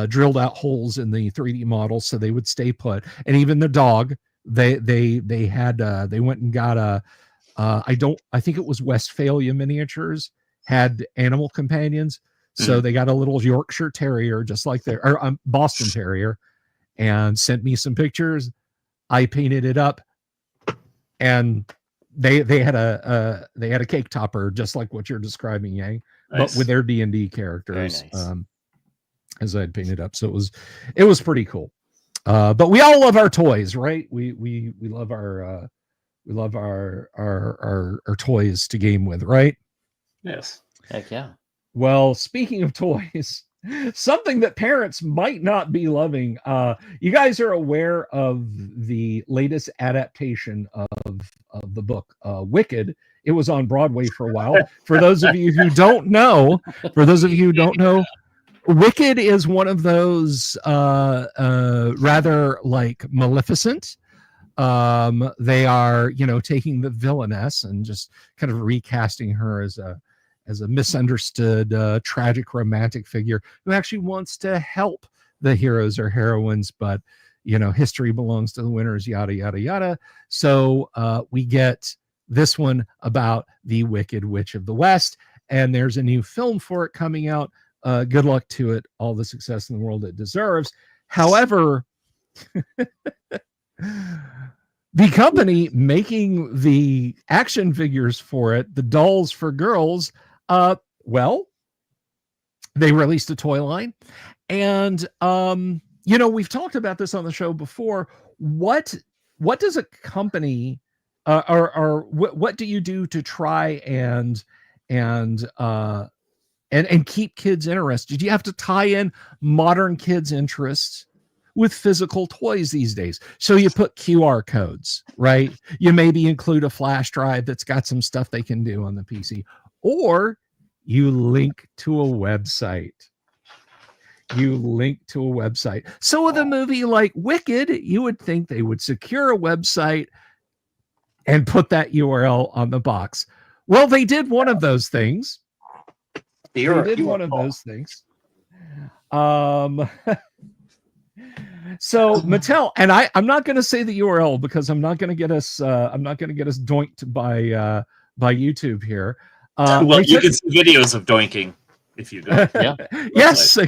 A: drilled out holes in the 3D model so they would stay put. And even the dog, they went and got a I think it was Westphalia Miniatures had animal companions. So they got a little Yorkshire Terrier, just like or Boston Terrier, and sent me some pictures. I painted it up, and they had a cake topper just like what you're describing, Yang,
B: Nice.
A: but with their D&D characters,
C: Very nice.
A: as I'd painted up. So it was pretty cool. But we all love our toys, right? We love our toys to game with, right?
B: Yes.
C: Heck yeah.
A: Well, speaking of toys, something that parents might not be loving. You guys are aware of the latest adaptation of the book, Wicked. It was on Broadway for a while. For those of you who don't know, Wicked is one of those rather like Maleficent. They are, taking the villainess and just kind of recasting her as a misunderstood, tragic romantic figure who actually wants to help the heroes or heroines, but history belongs to the winners, yada yada yada. So we get this one about the Wicked Witch of the West, and there's a new film for it coming out. Good luck to it, all the success in the world it deserves. However, the company making the action figures for it, the dolls for girls, well, they released a toy line, and we've talked about this on the show before. What does a company or what do you do to try and keep kids interested? You have to tie in modern kids' interests with physical toys these days. So you put QR codes, right? You maybe include a flash drive that's got some stuff they can do on the PC, or you link to a website. So with a movie like Wicked, you would think they would secure a website and put that URL on the box. Well, they did one of those things. So Mattel, and I'm not going to say the URL because I'm not going to get us doinked by YouTube here.
B: Well, you can see videos of doinking if you go.
C: Yeah.
A: Yes.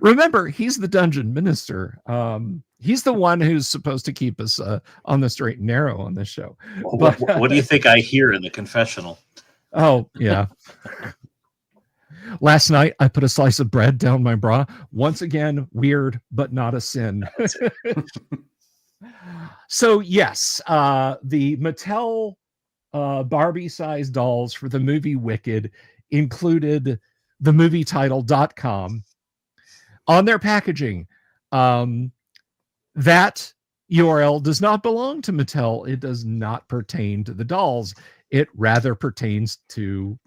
A: Remember, he's the dungeon minister. He's the one who's supposed to keep us on the straight and narrow on this show.
B: What do you think I hear in the confessional?
A: Oh, yeah. Last night, I put a slice of bread down my bra. Once again, weird, but not a sin. So, yes, the Mattel Barbie-sized dolls for the movie Wicked included the movietitle.com on their packaging. That URL does not belong to Mattel. It does not pertain to the dolls. It rather pertains to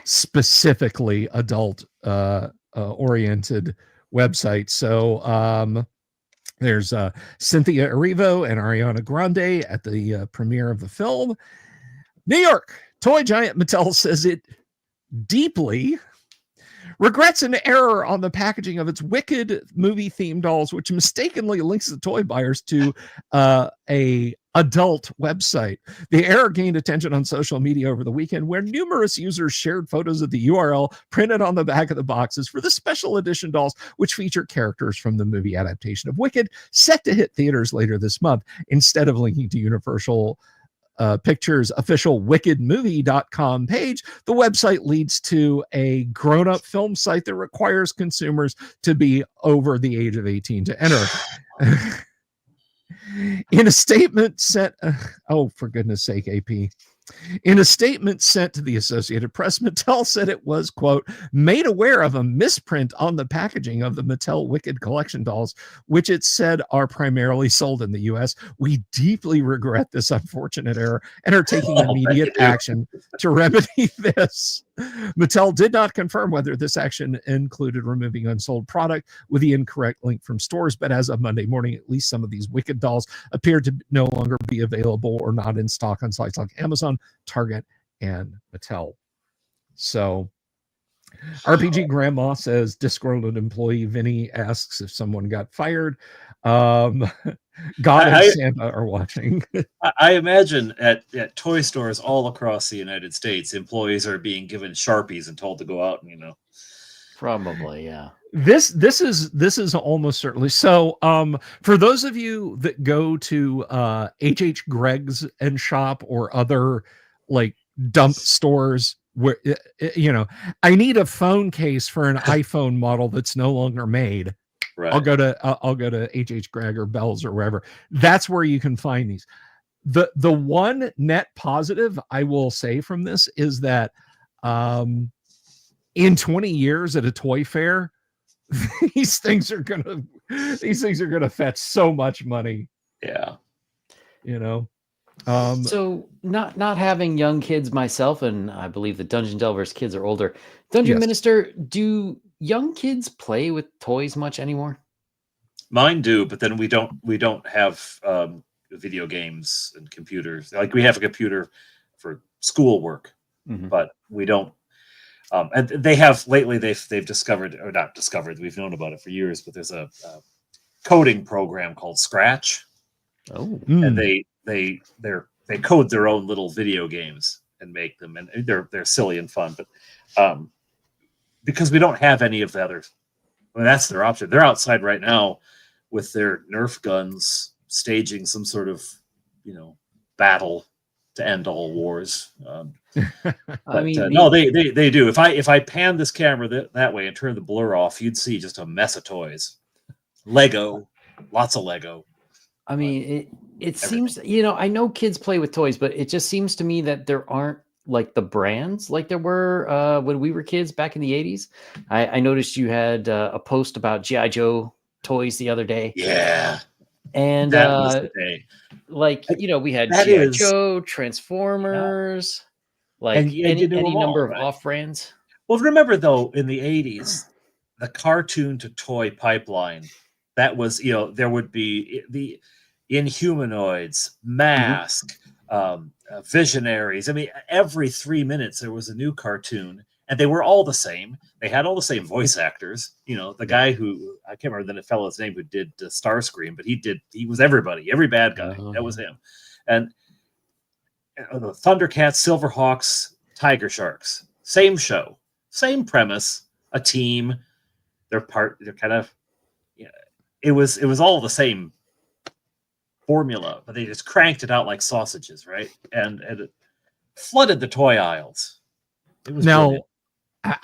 A: specifically adult oriented websites. So there's Cynthia Erivo and Ariana Grande at the premiere of the film. New York toy giant Mattel says it deeply regrets an error on the packaging of its Wicked movie themed dolls, which mistakenly links the toy buyers to a adult website. The error gained attention on social media over the weekend, where numerous users shared photos of the URL printed on the back of the boxes for the special edition dolls, which feature characters from the movie adaptation of Wicked, set to hit theaters later this month. Instead of linking to Universal Pictures official wickedmovie.com page, the website leads to a grown-up film site that requires consumers to be over the age of 18 to enter. In a statement sent, oh, for goodness sake, AP. In a statement sent to the Associated Press, Mattel said it was, quote, made aware of a misprint on the packaging of the Mattel Wicked collection dolls, which it said are primarily sold in the U.S. We deeply regret this unfortunate error and are taking immediate action to remedy this. Mattel did not confirm whether this action included removing unsold product with the incorrect link from stores, but as of Monday morning, at least some of these Wicked dolls appeared to no longer be available or not in stock on sites like Amazon, Target, and Mattel. So RPG Grandma says disgruntled employee Vinny asks if someone got fired. God and Santa are watching.
B: I imagine at toy stores all across the United States, employees are being given Sharpies and told to go out and,
C: Probably, yeah.
A: This is almost certainly so. For those of you that go to H.H. Greg's and shop or other like dump stores where I need a phone case for an iPhone model that's no longer made.
B: Right.
A: I'll go to H.H. Gregg or Bell's or wherever. That's where you can find these. The one net positive I will say from this is that in 20 years at a toy fair, these things are gonna fetch so much money.
B: Yeah.
C: So not having young kids myself, and I believe the Dungeon Delvers kids are older. Dungeon Minister, do young kids play with toys much anymore?
B: Mine do, but then we don't have video games and computers. Like we have a computer for schoolwork, but we don't. And they have lately. They've discovered, or not discovered. We've known about it for years. But there's a coding program called Scratch.
C: Oh,
B: and they code their own little video games and make them, and they're silly and fun. But because we don't have any of the other, that's their option. They're outside right now with their Nerf guns, staging some sort of battle to end all wars.
C: I mean,
B: no, they do. If I pan this camera that way and turn the blur off, you'd see just a mess of toys, Lego, lots of Lego.
C: I mean, it seems, I know kids play with toys, but it just seems to me that there aren't like the brands like there were when we were kids back in the 80s. I noticed you had a post about G.I. Joe toys the other day.
B: Yeah.
C: And
B: that was the day.
C: Like, we had G.I. Joe, Transformers, any number of off brands.
B: Well, remember though, in the 80s, the cartoon to toy pipeline, that was, there would be the Inhumanoids, Mask, Visionaries. I mean, every 3 minutes there was a new cartoon, and they were all the same. They had all the same voice actors. The guy who, I can't remember the fellow's name who did Starscream, but he was everybody, every bad guy. That was him. And the Thundercats, Silverhawks, Tiger Sharks, same show, same premise, a team. They're kind of, it was all the same formula, but they just cranked it out like sausages, right? And it flooded the toy aisles. It was
A: now
B: brilliant.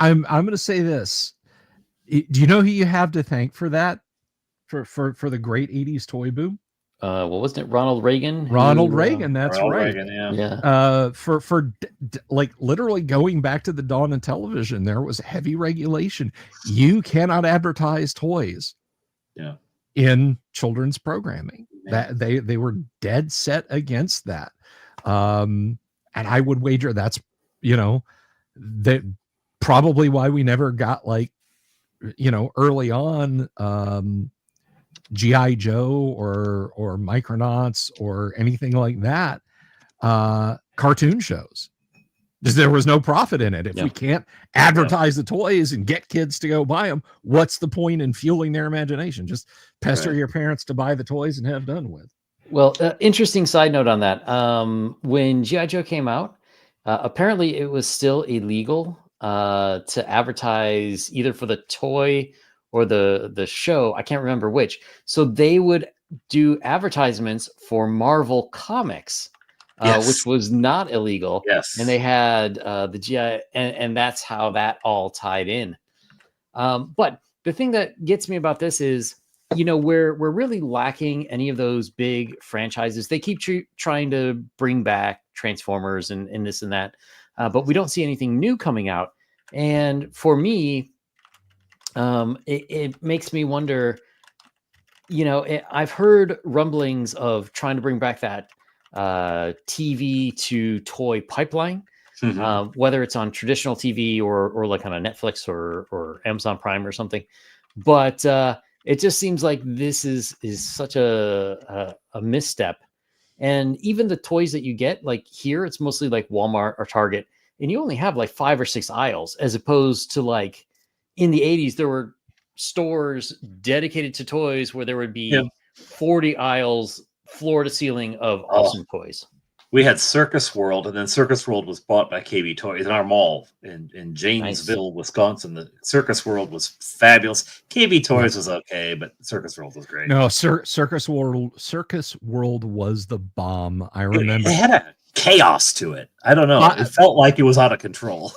A: I'm going to say this. Do you know who you have to thank for that? For the great 80s toy boom?
C: What wasn't it? Ronald Reagan?
A: Ronald Reagan, that's
B: Ronald
A: right.
B: Reagan,
C: Yeah.
A: For like literally going back to the dawn of television, there was heavy regulation. You cannot advertise toys in children's programming. That they were dead set against that. And I would wager that's, that probably why we never got like, early on G.I. Joe or Micronauts or anything like that, cartoon shows. Because there was no profit in it. If we can't advertise the toys and get kids to go buy them, what's the point in fueling their imagination? Just pester your parents to buy the toys and have done with.
C: Well, interesting side note on that. When G.I. Joe came out, apparently it was still illegal to advertise either for the toy or the show. I can't remember which. So they would do advertisements for Marvel Comics. Which was not illegal.
B: Yes.
C: And they had the GI, and that's how that all tied in. But the thing that gets me about this is you know, we're really lacking any of those big franchises. They keep trying to bring back Transformers and this and that, but we don't see anything new coming out. And for me, it makes me wonder. You know, I've heard rumblings of trying to bring back that TV to toy pipeline, whether it's on traditional TV or like on a Netflix or Amazon Prime or something. But it just seems like this is such a misstep. And even the toys that you get, like here, it's mostly like Walmart or Target, and you only have like 5 or 6 aisles, as opposed to like in the 80s, there were stores dedicated to toys where there would be 40 aisles, floor to ceiling of awesome toys.
B: We had Circus World, and then Circus World was bought by KB Toys in our mall in Janesville, Wisconsin. The Circus World was fabulous. KB Toys was okay, but Circus World was great.
A: No, Circus World was the bomb. I remember
B: it had a chaos to it. I don't know. It felt like it was out of control.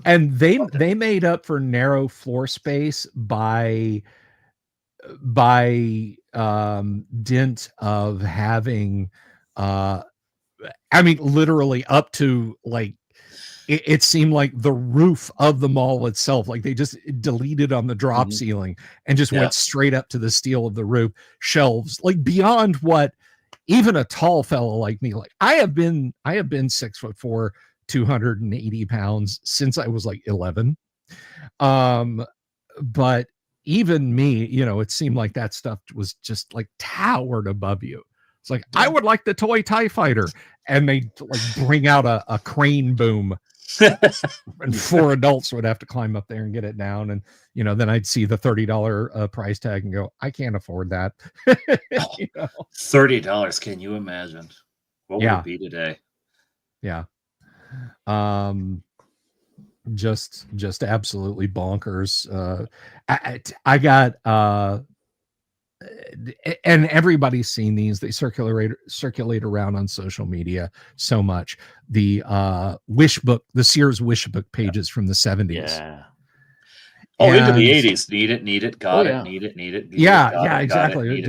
A: And they made up for narrow floor space by dint of having I mean literally up to like it seemed like the roof of the mall itself, like they just deleted on the drop ceiling and just went straight up to the steel of the roof. Shelves like beyond what even a tall fellow like me, like I have been 6'4", 280 pounds since I was like 11. But even me, you know, it seemed like that stuff was just like towered above you. It's like, I would like the toy TIE fighter. And they like bring out a crane boom and 4 adults would have to climb up there and get it down. And, you know, then I'd see the $30 price tag and go, I can't afford that. You know?
B: $30. Can you imagine? What would it be today?
A: Yeah. Just absolutely bonkers. I got and everybody's seen these. They circulate around on social media so much. The wish book, the Sears wish book pages from the 70s.
C: Yeah.
B: Oh, into the 80s. Need it, got it, need it.
A: Yeah, exactly.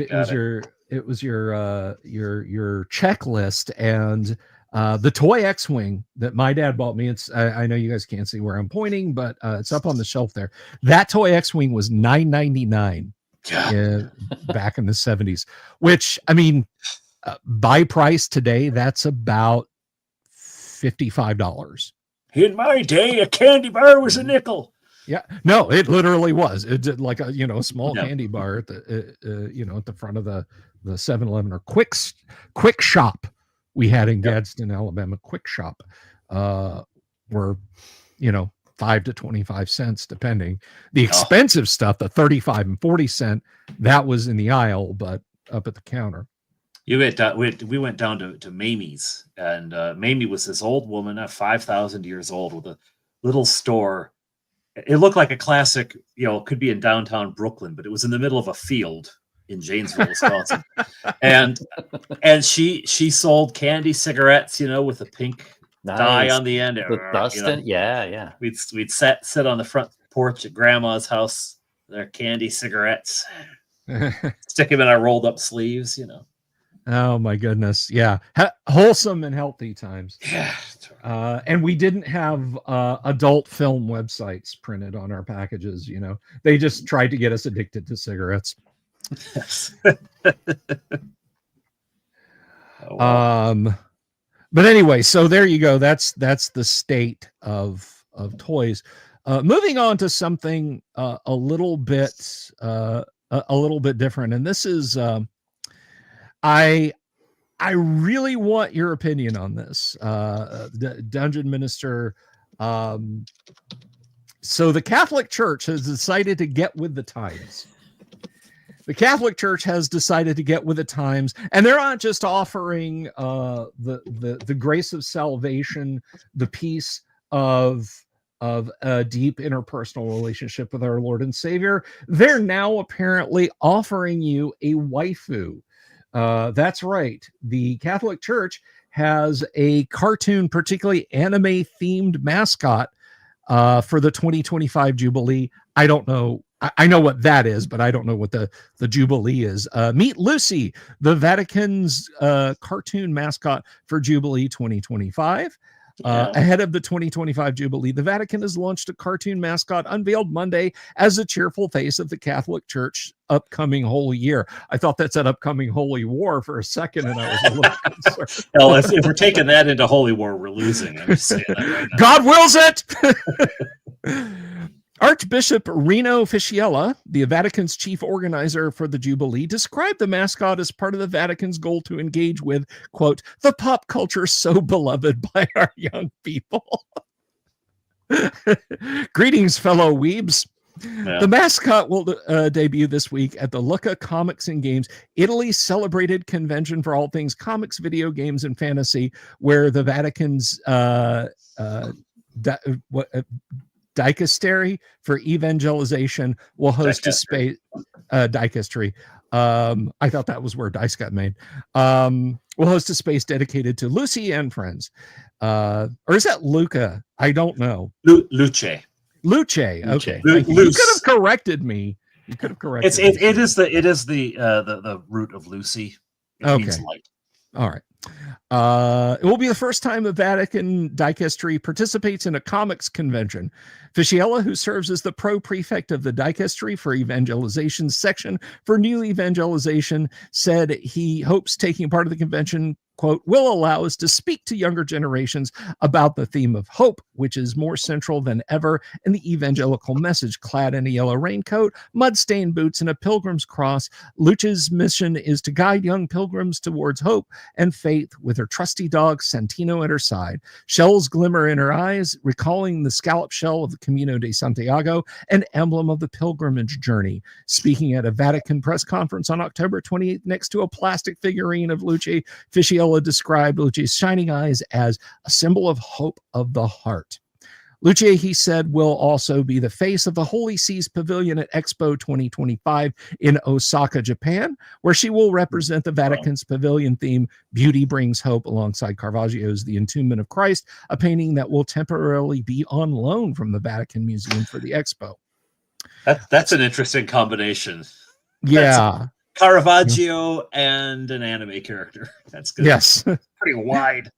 A: It was your checklist, and the toy X-Wing that my dad bought me. It's I know you guys can't see where I'm pointing, but it's up on the shelf there. That toy X-Wing was $9.99 back in the 70s, which I mean, by price today, that's about $55.
B: In my day, a candy bar was a nickel.
A: Yeah, no, it literally was. It did like a small candy bar at the at the front of the 7-Eleven or quick shop we had in Gadsden, Alabama. Quick shop were 5 to 25 cents depending. The expensive stuff, the 35 and 40 cent, that was in the aisle, but up at the counter.
B: We went down to Mamie's, and Mamie was this old woman, 5,000 years old, with a little store. It looked like a classic, could be in downtown Brooklyn, but it was in the middle of a field in Janesville, Wisconsin. and she sold candy cigarettes, with a pink dye on the end.
C: With dust yeah.
B: We'd sit on the front porch at Grandma's house, their candy cigarettes, stick them in our rolled up sleeves,
A: Oh my goodness. Yeah. Wholesome and healthy times.
B: Yeah.
A: And we didn't have adult film websites printed on our packages. They just tried to get us addicted to cigarettes.
B: Yes. Oh, wow.
A: But anyway, so there you go. That's the state of toys. Moving on to something a little bit different. And this is, I really want your opinion on this, Dungeon Minister. So the Catholic Church has decided to get with the times. The Catholic Church has decided to get with the times, and they're not just offering the grace of salvation, the peace of a deep interpersonal relationship with our Lord and Savior. They're now apparently offering you a waifu. That's right. The Catholic Church has a cartoon, particularly anime themed mascot for the 2025 Jubilee. I don't know I know what that is, but I don't know what the Jubilee is. Meet Lucy, the Vatican's cartoon mascot for Jubilee 2025. Ahead of the 2025 Jubilee, the Vatican has launched a cartoon mascot unveiled Monday as a cheerful face of the Catholic Church upcoming Holy Year. I thought that said upcoming Holy War for a second, and I was a little concerned.
B: Well, if we're taking that into Holy War, we're losing. I'm just saying that right now.
A: God wills it! Archbishop Rino Fisciella, the Vatican's chief organizer for the Jubilee, described the mascot as part of the Vatican's goal to engage with, quote, the pop culture so beloved by our young people. Greetings, fellow weebs. Yeah. The mascot will debut this week at the Lucca Comics and Games, Italy's celebrated convention for all things comics, video games, and fantasy, where the Vatican's Dicastery for Evangelization will host a space dicastery. I thought that was where dice got made. Will host a space dedicated to Lucy and friends. Or is that Luca? I don't know.
B: Luce.
A: Okay.
B: You
A: could have corrected me. You could have corrected me.
B: It is the root of Lucy. It means light.
A: All right. It will be the first time the Vatican dicastery participates in a comics convention. Fisciella, who serves as the pro-prefect of the dicastery for evangelization section for new evangelization, said he hopes taking part of the convention, quote, will allow us to speak to younger generations about the theme of hope, which is more central than ever in the evangelical message. Clad in a yellow raincoat, mud-stained boots, and a pilgrim's cross, Luce's mission is to guide young pilgrims towards hope and faith with her trusty dog, Santino, at her side. Shells glimmer in her eyes, recalling the scallop shell of the Camino de Santiago, an emblem of the pilgrimage journey. Speaking at a Vatican press conference on October 28th next to a plastic figurine of Luce, Fisciella described Luce's shining eyes as a symbol of hope of the heart. Luce, he said, will also be the face of the Holy Seas Pavilion at Expo 2025 in Osaka, Japan, where she will represent the Vatican's pavilion theme, Beauty Brings Hope, alongside Caravaggio's The Entombment of Christ, a painting that will temporarily be on loan from the Vatican Museum for the Expo.
B: That's an interesting combination.
A: Yeah.
B: Caravaggio and an anime character. That's good.
A: Yes.
B: Pretty wide.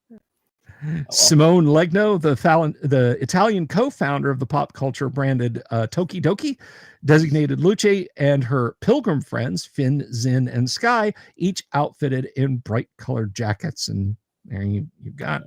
A: Simone Legno, the Italian co-founder of the pop culture branded Tokidoki, designated Luce and her pilgrim friends, Finn, Zin, and Sky, each outfitted in bright colored jackets. And there you got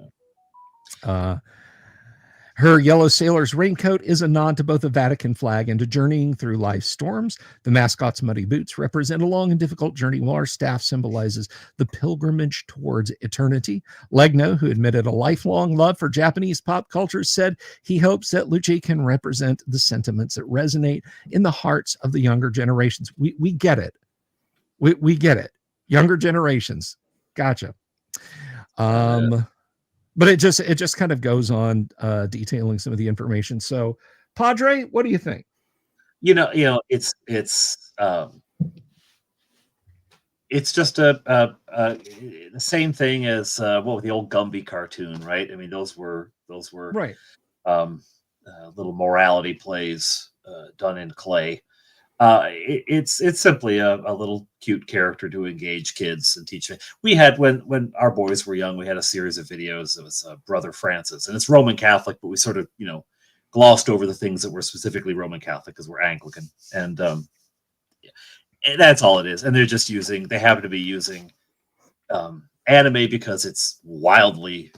A: her yellow sailor's raincoat is a nod to both the Vatican flag and to journeying through life's storms. The mascot's muddy boots represent a long and difficult journey, while our staff symbolizes the pilgrimage towards eternity. Legno, who admitted a lifelong love for Japanese pop culture, said he hopes that Luce can represent the sentiments that resonate in the hearts of the younger generations. We get it. We get it. Younger generations. Gotcha. But it just kind of goes on detailing some of the information. So, Padre, what do you think?
B: It's just the same thing as the old Gumby cartoon, right? I mean, those were
A: right.
B: Little morality plays done in clay. It's simply a little cute character to engage kids and teach them. We had, when our boys were young, we had a series of videos. It was Brother Francis, and it's Roman Catholic, but we sort of, glossed over the things that were specifically Roman Catholic because we're Anglican. And that's all it is. And they happen to be using anime because it's wildly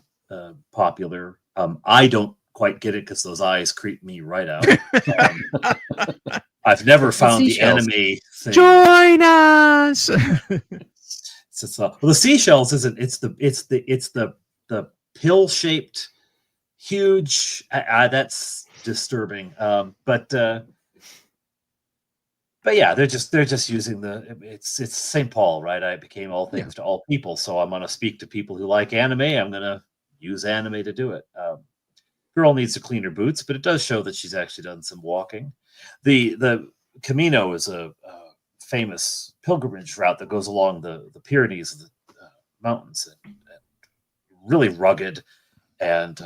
B: popular. I don't quite get it because those eyes creep me right out. I've never found the anime thing.
A: Join us.
B: The seashells isn't. It's the pill-shaped, huge. That's disturbing. But yeah, they're just using it's St. Paul, right? I became all things to all people, so I'm going to speak to people who like anime. I'm going to use anime to do it. Girl needs to clean her boots, but it does show that she's actually done some walking. The Camino is a famous pilgrimage route that goes along the Pyrenees, the mountains, and really rugged. And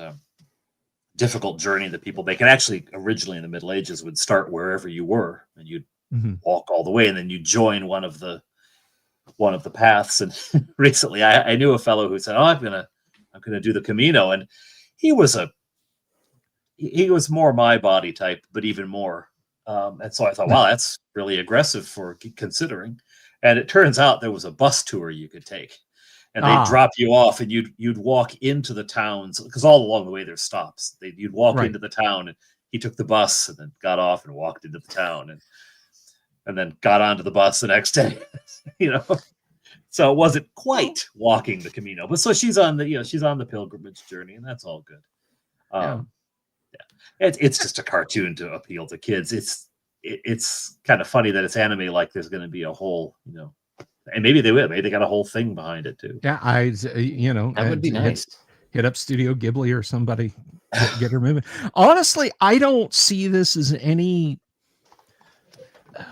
B: difficult journey that people make. And actually, originally in the Middle Ages, would start wherever you were, and you'd walk all the way, and then you join one of the paths. And recently, I knew a fellow who said, "Oh, I'm gonna do the Camino," and he was more my body type, but even more. And so I thought, wow, that's really aggressive for considering. And it turns out there was a bus tour you could take, and they'd drop you off, and you'd walk into the towns, because all along the way there's stops. You'd walk into the town, and he took the bus and then got off and walked into the town, and then got onto the bus the next day. So it wasn't quite walking the Camino, but so she's on the pilgrimage journey, and that's all good. It's just a cartoon to appeal to kids. It's kind of funny that it's anime. Like there's going to be a whole, and maybe they will. Maybe they got a whole thing behind it too.
A: Yeah,
C: that would be nice.
A: Hit up Studio Ghibli or somebody, get her moving. Honestly, I don't see this as any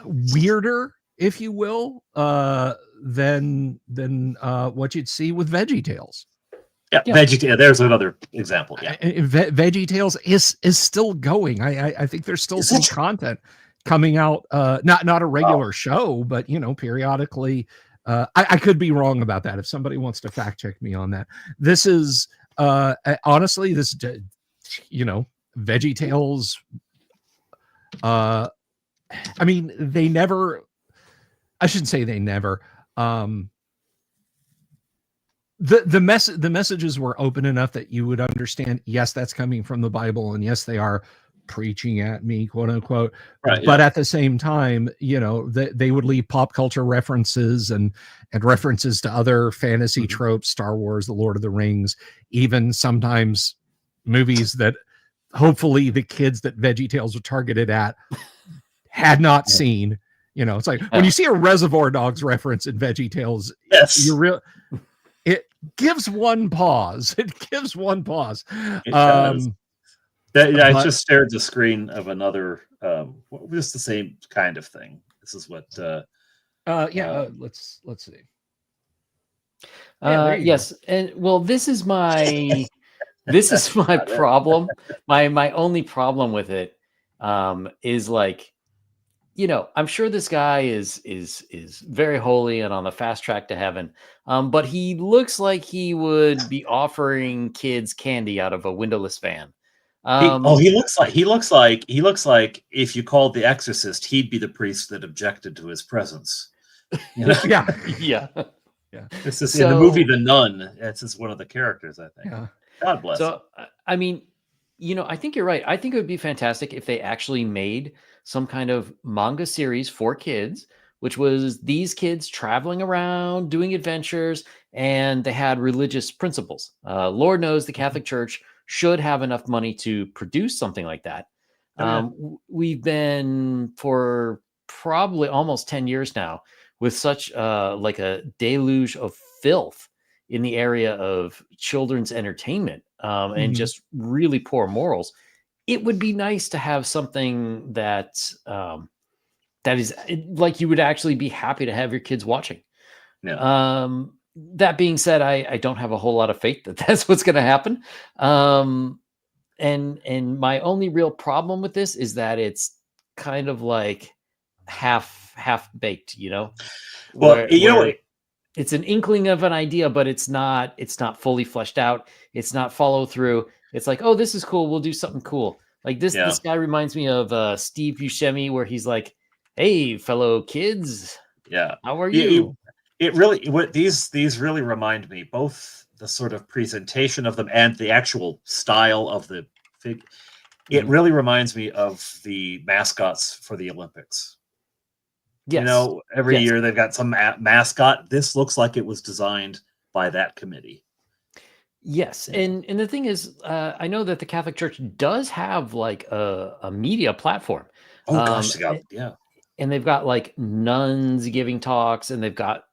A: weirder, if you will, than what you'd see with VeggieTales.
B: Yeah, VeggieTales. There's another example. Yeah,
A: VeggieTales is still going. I think there's still some content coming out. Not a regular show, but periodically. I could be wrong about that. If somebody wants to fact check me on that, this is honestly this. VeggieTales. I mean, they never. I shouldn't say they never. The messages were open enough that you would understand, yes, that's coming from the Bible, and yes, they are preaching at me, quote unquote. Right, but at the same time, they would leave pop culture references and references to other fantasy tropes, Star Wars, The Lord of the Rings, even sometimes movies that hopefully the kids that VeggieTales were targeted at had not seen. It's like when you see a Reservoir Dogs reference in VeggieTales,
B: yes,
A: it gives one pause. It gives one pause.
B: I just stared at the screen of another, just the same kind of thing. This is what.
A: Let's see.
C: Yes, and well, this is my problem. My only problem with it is like. I'm sure this guy is very holy and on the fast track to heaven. But he looks like he would be offering kids candy out of a windowless van.
B: He looks like if you called The Exorcist, he'd be the priest that objected to his presence.
C: Yeah.
B: This is in the movie The Nun. That's just one of the characters, I think. Yeah. God bless.
C: So I mean, I think you're right. I think it would be fantastic if they actually made some kind of manga series for kids, which was these kids traveling around, doing adventures, and they had religious principles. Lord knows the Catholic Church should have enough money to produce something like that. We've been for probably almost 10 years now with such like a deluge of filth in the area of children's entertainment and just really poor morals. It would be nice to have something that that is like you would actually be happy to have your kids watching. Yeah. That being said, I don't have a whole lot of faith that that's what's going to happen. And my only real problem with this is that it's kind of like half baked,
B: Well,
C: it's an inkling of an idea, but it's not fully fleshed out. It's not follow through. It's like, oh, this is cool. We'll do something cool. Like this guy reminds me of Steve Buscemi, where he's like, hey, fellow kids.
B: Yeah.
C: How are you?
B: These really remind me, both the sort of presentation of them and the actual style of the fig. It really reminds me of the mascots for the Olympics.
C: Yes.
B: Every year they've got some mascot. This looks like it was designed by that committee.
C: Yes. And the thing is, I know that the Catholic Church does have like a media platform.
B: Oh gosh,
C: and they've got like nuns giving talks, and they've got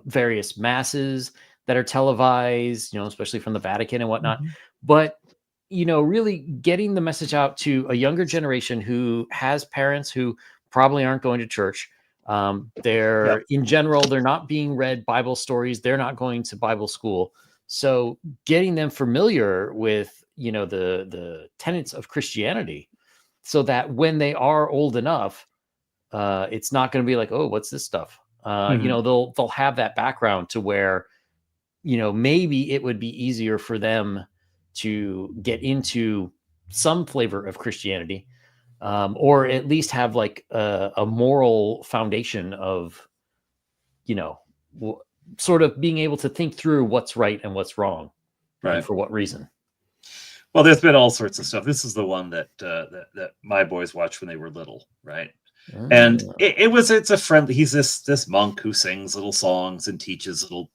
C: various masses that are televised, especially from the Vatican and whatnot. But, really getting the message out to a younger generation who has parents who probably aren't going to church. In general, they're not being read Bible stories. They're not going to Bible school. So getting them familiar with, the tenets of Christianity, so that when they are old enough, it's not going to be like, oh, what's this stuff? They'll have that background to where, maybe it would be easier for them to get into some flavor of Christianity, or at least have like a moral foundation of, sort of being able to think through what's right and what's wrong,
B: Right.
C: and for what reason.
B: Well, there's been all sorts of stuff. This is the one that that my boys watched when they were little, right? And it's a friendly. He's this monk who sings little songs and teaches little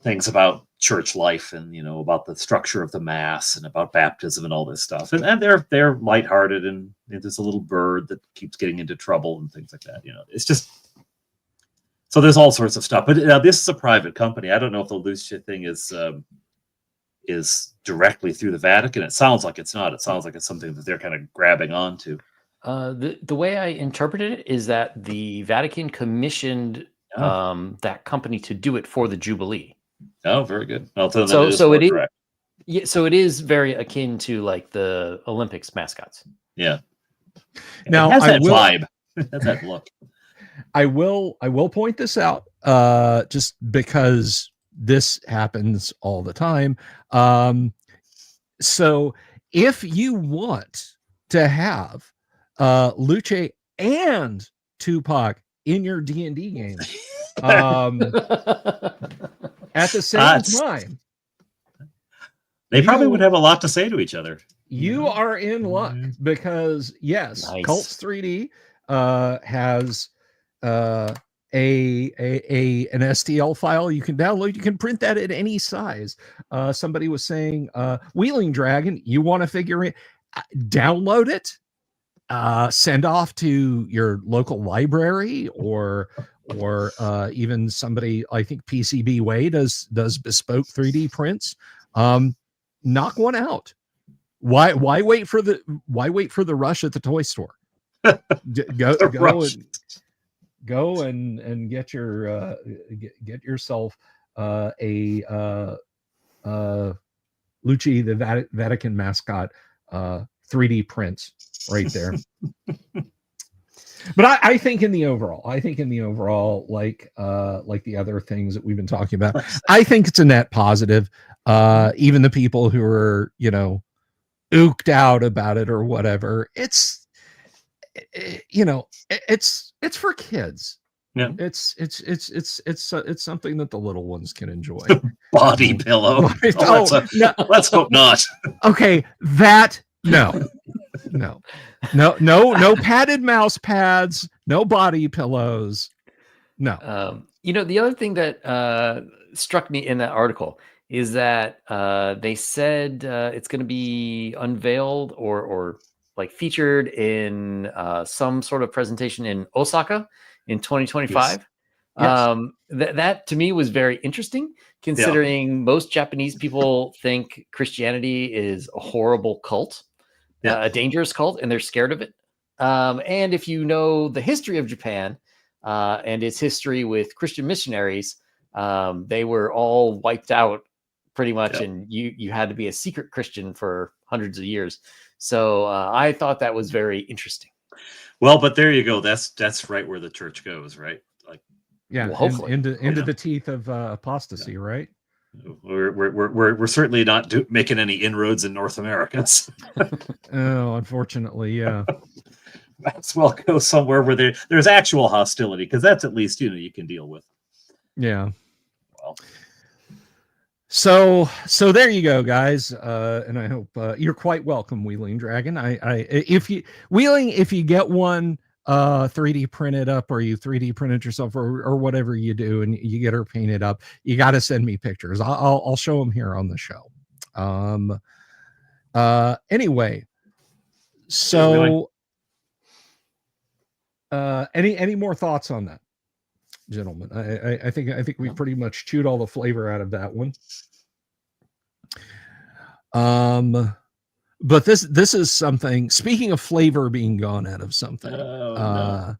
B: things about church life and about the structure of the mass and about baptism and all this stuff. And they're lighthearted, and there's a little bird that keeps getting into trouble and things like that. It's just, so there's all sorts of stuff. But this is a private company. I don't know if the Lucia thing is directly through the Vatican. It sounds like it's not. It sounds like it's something that they're kind of grabbing onto.
C: The way I interpreted it is that the Vatican commissioned that company to do it for the Jubilee.
B: Oh, very good. Well, so
C: it is very akin to like the Olympics mascots.
B: Yeah.
A: Now
B: it has that vibe. It has that look.
A: I will point this out, just because this happens all the time. So if you want to have Luce and Tupac in your D&D game at the same time,
B: they probably would have a lot to say to each other.
A: You are in luck, because yes,
C: Nice.
A: Cults 3D has an STL file you can download. You can print that at any size. Somebody was saying, Wheeling Dragon, you want to figure it, download it, send off to your local library, or even somebody, I think PCB Way does bespoke 3D prints. Knock one out. Why wait for the rush at the toy store? Go and get your get yourself a Lucci the Vatican mascot 3D prints right there. But I think in the overall, like the other things that we've been talking about, I think it's a net positive. Even the people who are ooked out about it or whatever, it's for kids.
B: Yeah,
A: it's something that the little ones can enjoy.
B: Body pillow. Let's hope not.
A: Okay, that no padded mouse pads, no body pillows. No.
C: The other thing that struck me in that article is that they said it's going to be unveiled or like featured in some sort of presentation in Osaka in 2025.
A: Yes.
C: That to me was very interesting, considering most Japanese people think Christianity is a horrible cult, a dangerous cult, and they're scared of it. And if you know the history of Japan and its history with Christian missionaries, they were all wiped out pretty much, and you had to be a secret Christian for hundreds of years. So I thought that was very interesting.
B: Well, but there you go. That's right where the church goes, right? Like,
C: well, hopefully
A: into the teeth of apostasy, right?
B: We're certainly not making any inroads in North America.
A: Oh, unfortunately, yeah.
B: Might as well go somewhere where there's actual hostility, because that's at least you can deal with.
A: Yeah.
B: Well.
A: So there you go, guys, and I hope you're quite welcome, Wheeling Dragon. If you get one 3D printed up, or you 3D print it yourself, or whatever you do, and you get her painted up, you got to send me pictures. I'll show them here on the show. Anyway, so any more thoughts on that, gentlemen? I think we pretty much chewed all the flavor out of that one. But this is something, speaking of flavor being gone out of something.
B: No.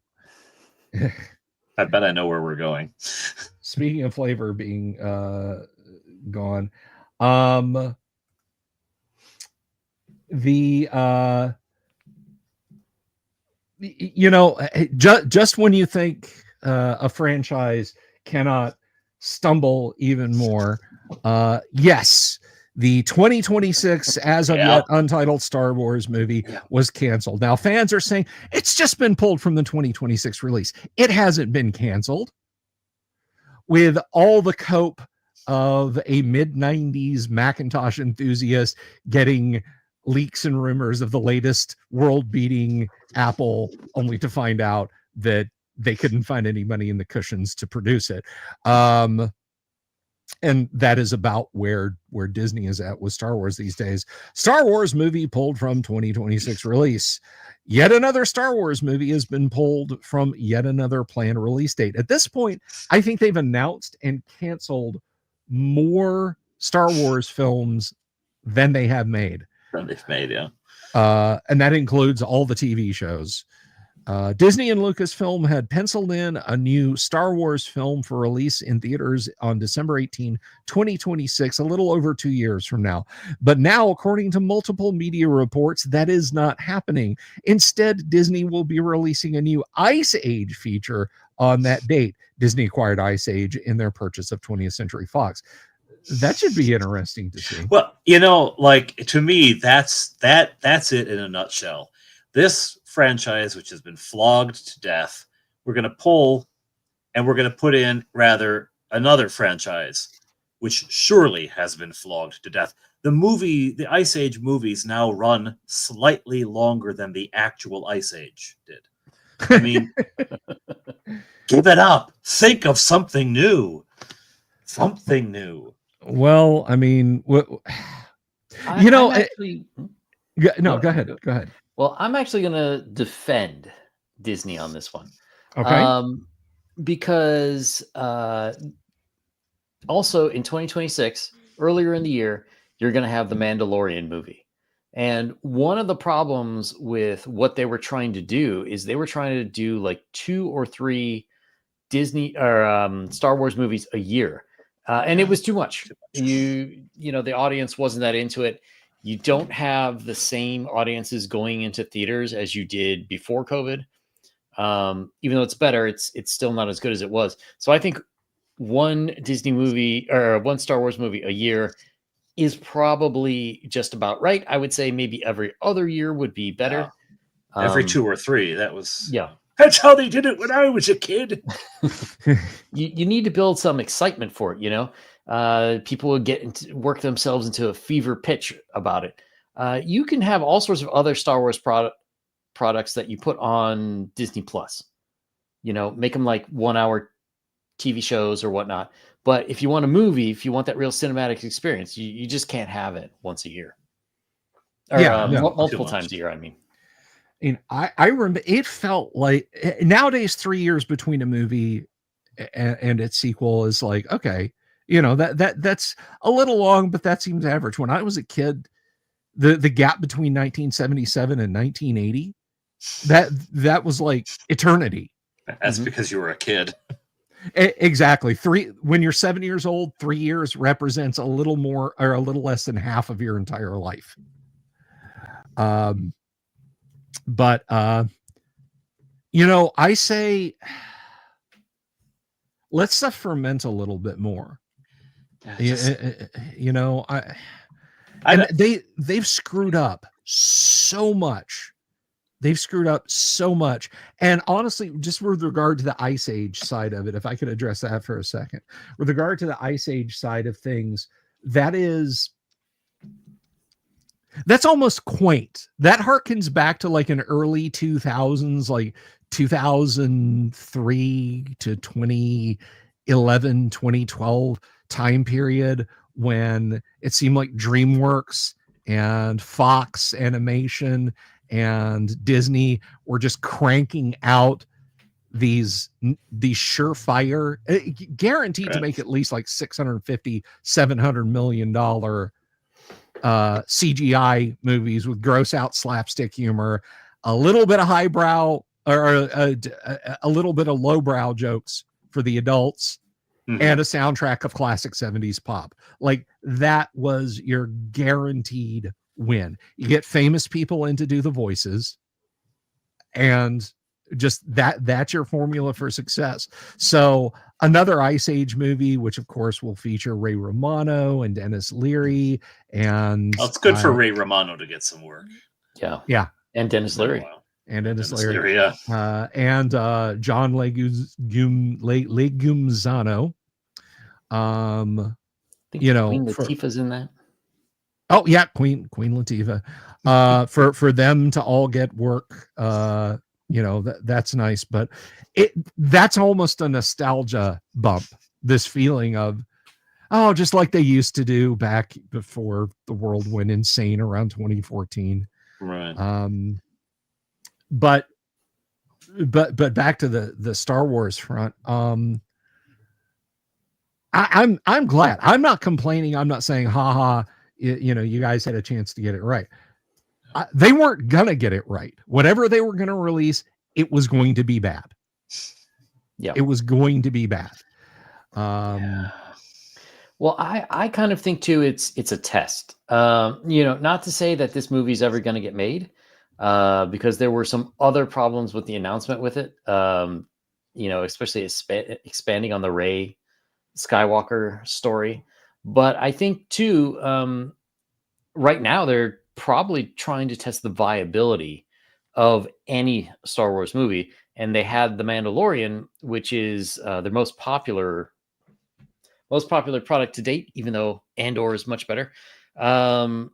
B: I bet I know where we're going.
A: Speaking of flavor being gone. Just when you think a franchise cannot stumble even more, yes, the 2026 as of yet untitled Star Wars movie was canceled. Now fans are saying it's just been pulled from the 2026 release. It hasn't been canceled. With all the cope of a mid-90s Macintosh enthusiast getting leaks and rumors of the latest world-beating Apple, only to find out that they couldn't find any money in the cushions to produce it. And that is about where Disney is at with Star Wars these days. Star Wars movie pulled from 2026 release. Yet another Star Wars movie has been pulled from yet another planned release date. At this point, I think they've announced and canceled more Star Wars films than they have made.
B: Than they've made, yeah.
A: And that includes all the TV shows. Disney and Lucasfilm had penciled in a new Star Wars film for release in theaters on December 18, 2026, a little over 2 years from now. But now, according to multiple media reports, that is not happening. Instead, Disney will be releasing a new Ice Age feature on that date. Disney acquired Ice Age in their purchase of 20th Century Fox. That should be interesting to see.
B: Well, like, to me, that's it in a nutshell. This franchise, which has been flogged to death, we're going to pull and we're going to put in another franchise, which surely has been flogged to death. The Ice Age movies now run slightly longer than the actual Ice Age did. I mean, give it up. Think of something new. Something new.
A: Well, I mean, go ahead. Go ahead.
C: Well, I'm actually going to defend Disney on this one.
A: Okay.
C: Because also in 2026, earlier in the year, you're going to have the Mandalorian movie. And one of the problems with what they were trying to do is they were trying to do like 2 or 3 Disney or Star Wars movies a year. And it was too much. The audience wasn't that into it. You don't have the same audiences going into theaters as you did before COVID. Even though it's better, it's still not as good as it was. So I think one Disney movie or one Star Wars movie a year is probably just about right. I would say maybe every other year would be better.
B: Yeah. Every 2 or 3. That's how they did it when I was a kid.
C: You need to build some excitement for it, people will work themselves into a fever pitch about it. You can have all sorts of other Star Wars products that you put on Disney Plus, make them like 1-hour TV shows or whatnot. But if you want a movie, if you want that real cinematic experience, you just can't have it once a year or multiple times a year. I mean,
A: and I remember it felt like nowadays 3 years between a movie and its sequel is like, okay, that's a little long, but that seems average. When I was a kid, the gap between 1977 and 1980, that was like eternity.
B: That's because you were a kid.
A: Exactly. When you're 7 years old, 3 years represents a little more or a little less than half of your entire life. But I say let's ferment a little bit more. They've screwed up so much. And honestly, just with regard to the Ice Age side of it, if I could address that for a second, with regard to the Ice Age side of things, that's almost quaint. That harkens back to like an early 2000s, like 2003 to 2011, 2012 time period when it seemed like DreamWorks and Fox Animation and Disney were just cranking out these surefire, guaranteed to make at least like $650-700 million CGI movies with gross out slapstick humor, a little bit of highbrow or a little bit of lowbrow jokes for the adults, and a soundtrack of classic 70s pop. Like that was your guaranteed win. You get famous people in to do the voices, and just that's your formula for success. So another Ice Age movie, which of course will feature Ray Romano and Dennis Leary, and
B: Well, it's good for Ray Romano to get some work.
C: Yeah. And Dennis Leary.
A: And Dennis
B: Dennis
A: Leary,
B: yeah.
A: And John Leguizamo.
C: I think
A: You know,
C: Queen Latifah's in that.
A: Oh yeah, Queen Latifah. For them to all get work, you know, that's nice, but that's almost a nostalgia bump. This feeling of, oh, just like they used to do back before the world went insane around 2014.
B: Right.
A: But back to the Star Wars front. I'm glad. I'm not complaining. I'm not saying, haha, you know, you guys had a chance to get it right. They weren't gonna get it right. Whatever they were gonna release, it was going to be bad.
C: Yeah,
A: it was going to be bad.
C: Well, I kind of think too it's a test. You know, not to say that this movie's ever going to get made, because there were some other problems with the announcement with it. You know, especially expanding on the Rey Skywalker story. But I think too, right now they're probably trying to test the viability of any Star Wars movie, and they had The Mandalorian, which is their most popular product to date, even though Andor is much better. So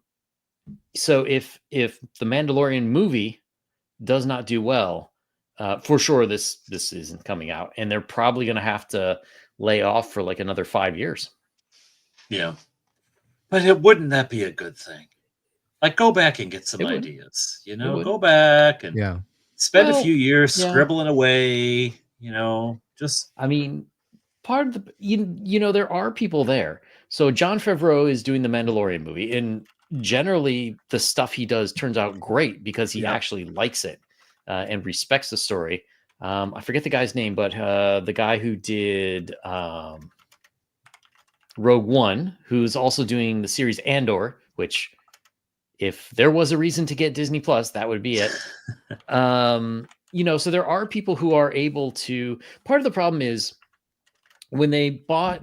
C: if the Mandalorian movie does not do well, for sure this isn't coming out, and they're probably going to have to lay off for like another 5 years.
B: Yeah, but wouldn't that be a good thing? Like, go back and get some ideas. You know, go back and spend a few years scribbling away. You know, just
C: I mean, part of the you know there are people there. So Jon Favreau is doing the Mandalorian movie, and generally the stuff he does turns out great because he actually likes it and respects the story. I forget the guy's name, but the guy who did Rogue One, who's also doing the series Andor, which if there was a reason to get Disney Plus, that would be it. You know, so there are people who are able to. Part of the problem is when they bought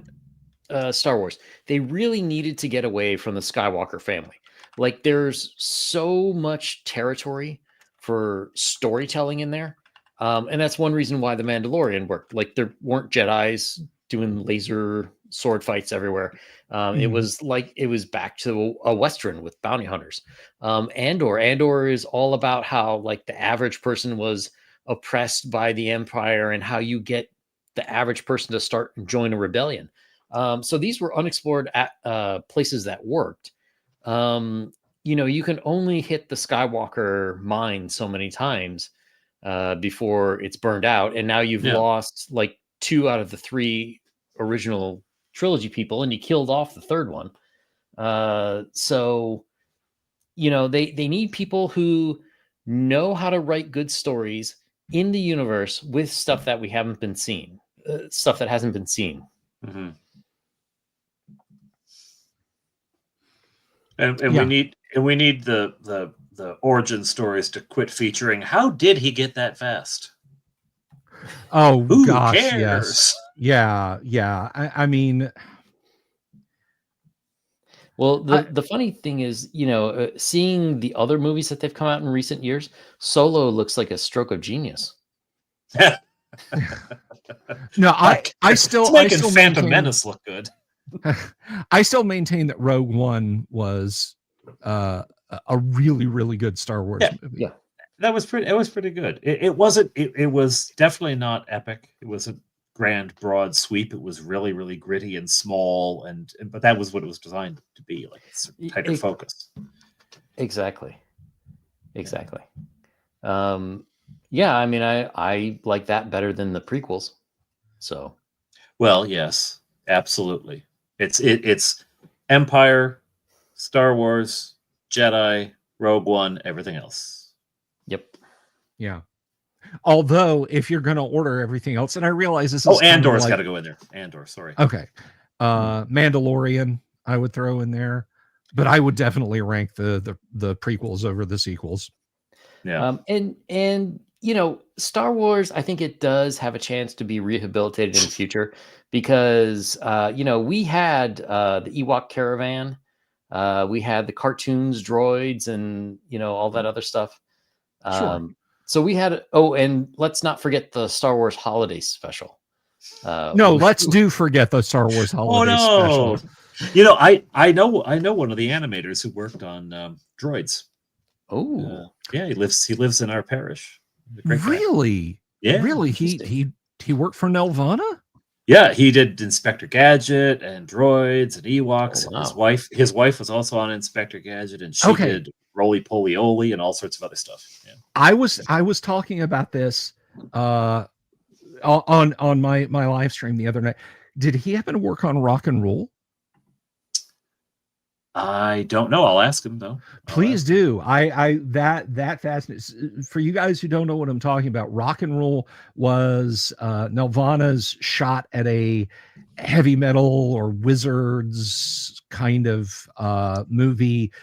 C: Star Wars, they really needed to get away from the Skywalker family. Like, there's so much territory for storytelling in there. And that's one reason why The Mandalorian worked. Like, there weren't Jedis doing laser sword fights everywhere. It was back to a Western with bounty hunters. Andor is all about how, like, the average person was oppressed by the Empire and how you get the average person to start and join a rebellion. So these were unexplored places that worked. You know, you can only hit the Skywalker mine so many times before it's burned out. And now you've lost like 2 out of the 3 original trilogy people, and you killed off the third one. So, you know, they need people who know how to write good stories in the universe with stuff that we haven't been seen, stuff that hasn't been seen.
B: Mm-hmm. And we need the origin stories to quit featuring. How did he get that fast?
A: Oh,
B: who
A: gosh,
B: cares?
A: Yes. Yeah. I mean,
C: well, the funny thing is, you know, seeing the other movies that they've come out in recent years, Solo looks like a stroke of genius.
A: No, I still
B: Phantom Menace look good.
A: I still maintain that Rogue One was a really, really good Star Wars movie.
C: Yeah,
B: that was pretty. It was pretty good. It wasn't. It was definitely not epic. It was a grand, broad sweep. It was really, really gritty and small, but that was what it was designed to be. Like, it's tighter focus.
C: Exactly. Yeah, I mean, I like that better than the prequels. So,
B: well, yes, absolutely. It's Empire, Star Wars, Jedi, Rogue One, everything else.
C: Yep.
A: Yeah. Although, if you're going to order everything else, and I realize this is
B: Oh,
A: kind of
B: Andor's
A: like,
B: got to go in there. Andor, sorry.
A: okay, Mandalorian, I would throw in there, but I would definitely rank the prequels over the sequels.
B: Yeah.
C: And you know, Star Wars, I think it does have a chance to be rehabilitated in the future because you know, we had the Ewok caravan, we had the cartoons, droids, and you know, all that other stuff.
A: Sure.
C: So we had, oh, and let's not forget the Star Wars holiday special.
A: No, let's do forget the Star Wars holiday
B: no.
A: special.
B: You know, I know one of the animators who worked on droids.
C: Oh,
B: yeah, he lives in our parish. Great guy.
A: Really?
B: Yeah.
A: Really? He worked for Nelvana?
B: Yeah, he did Inspector Gadget and droids and Ewoks.
C: Oh,
B: And
C: wow.
B: his wife was also on Inspector Gadget, and she
A: Okay.
B: did Roly Poly Oly and all sorts of other stuff. Yeah.
A: I was talking about this on my live stream the other night. Did he happen to work on Rock and Roll?
B: I don't know. I'll ask him though.
A: Please do. That fascinates for you guys who don't know what I'm talking about. Rock and Roll was Nelvana's shot at a heavy metal or wizards kind of movie.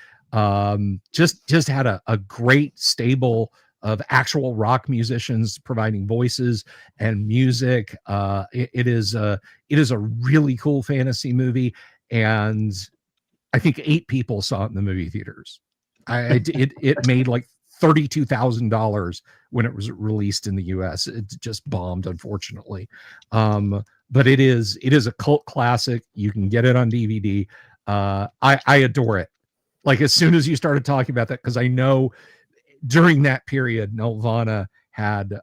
A: Just had a great stable of actual rock musicians providing voices and music. It is a really cool fantasy movie, and I think 8 people saw it in the movie theaters. It made like $32,000 when it was released in the US. It just bombed, unfortunately. But it is a cult classic. You can get it on DVD. I adore it. Like as soon as you started talking about that, because I know during that period, Nelvana had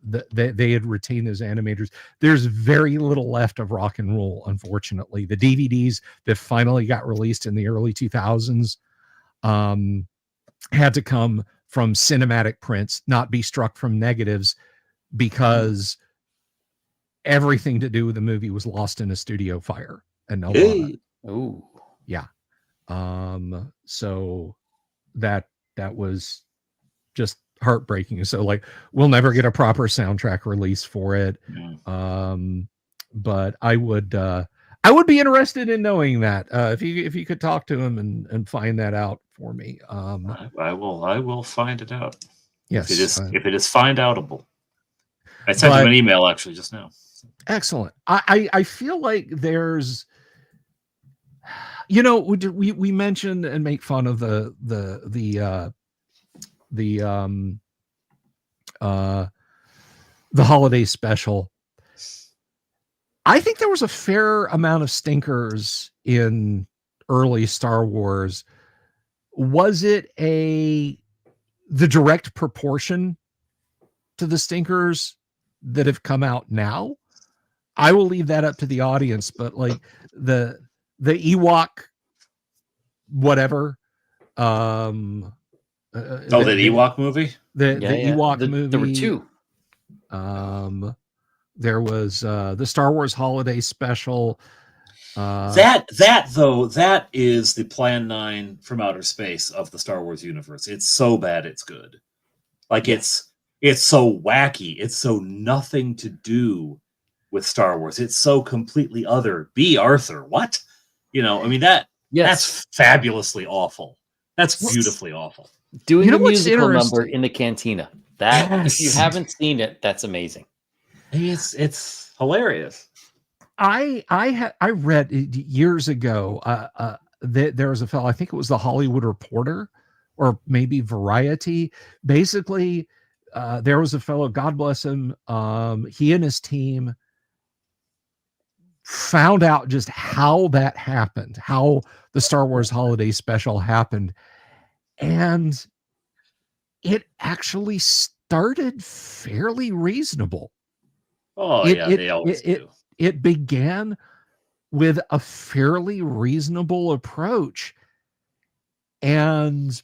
A: they had retained those animators. There's very little left of Rock and Roll, unfortunately. The DVDs that finally got released in the early 2000s had to come from cinematic prints, not be struck from negatives, because everything to do with the movie was lost in a studio fire and Nelvana.
B: Hey.
C: Oh,
A: Yeah. So that was just heartbreaking. So like we'll never get a proper soundtrack release for it. But I would be interested in knowing that if you could talk to him and find that out for me.
B: I will find it out.
A: Yes,
B: if it is find outable. I sent him an email actually just now. Excellent.
A: I feel like there's, you know, we mentioned and make fun of the holiday special. I think there was a fair amount of stinkers in early Star Wars. Was it the direct proportion to the stinkers that have come out now? I will leave that up to the audience, but like the Ewok whatever
B: the Ewok movie?
A: The Ewok movie.
C: There were 2.
A: There was the Star Wars holiday special.
B: That is the Plan 9 from outer space of the Star Wars universe. It's so bad it's good. Like it's so wacky. It's so nothing to do with Star Wars. It's so completely other. B. Arthur. What? You know, I mean that's fabulously awful. That's beautifully awful.
C: Doing the musical number in the cantina. That if you haven't seen it, that's amazing.
B: It's hilarious.
A: I read years ago there was a fellow, I think it was the Hollywood Reporter or maybe Variety. Basically, there was a fellow, God bless him, he and his team found out just how that happened, how the Star Wars holiday special happened. And it actually started fairly reasonable.
B: Oh, they always do.
A: It began with a fairly reasonable approach. And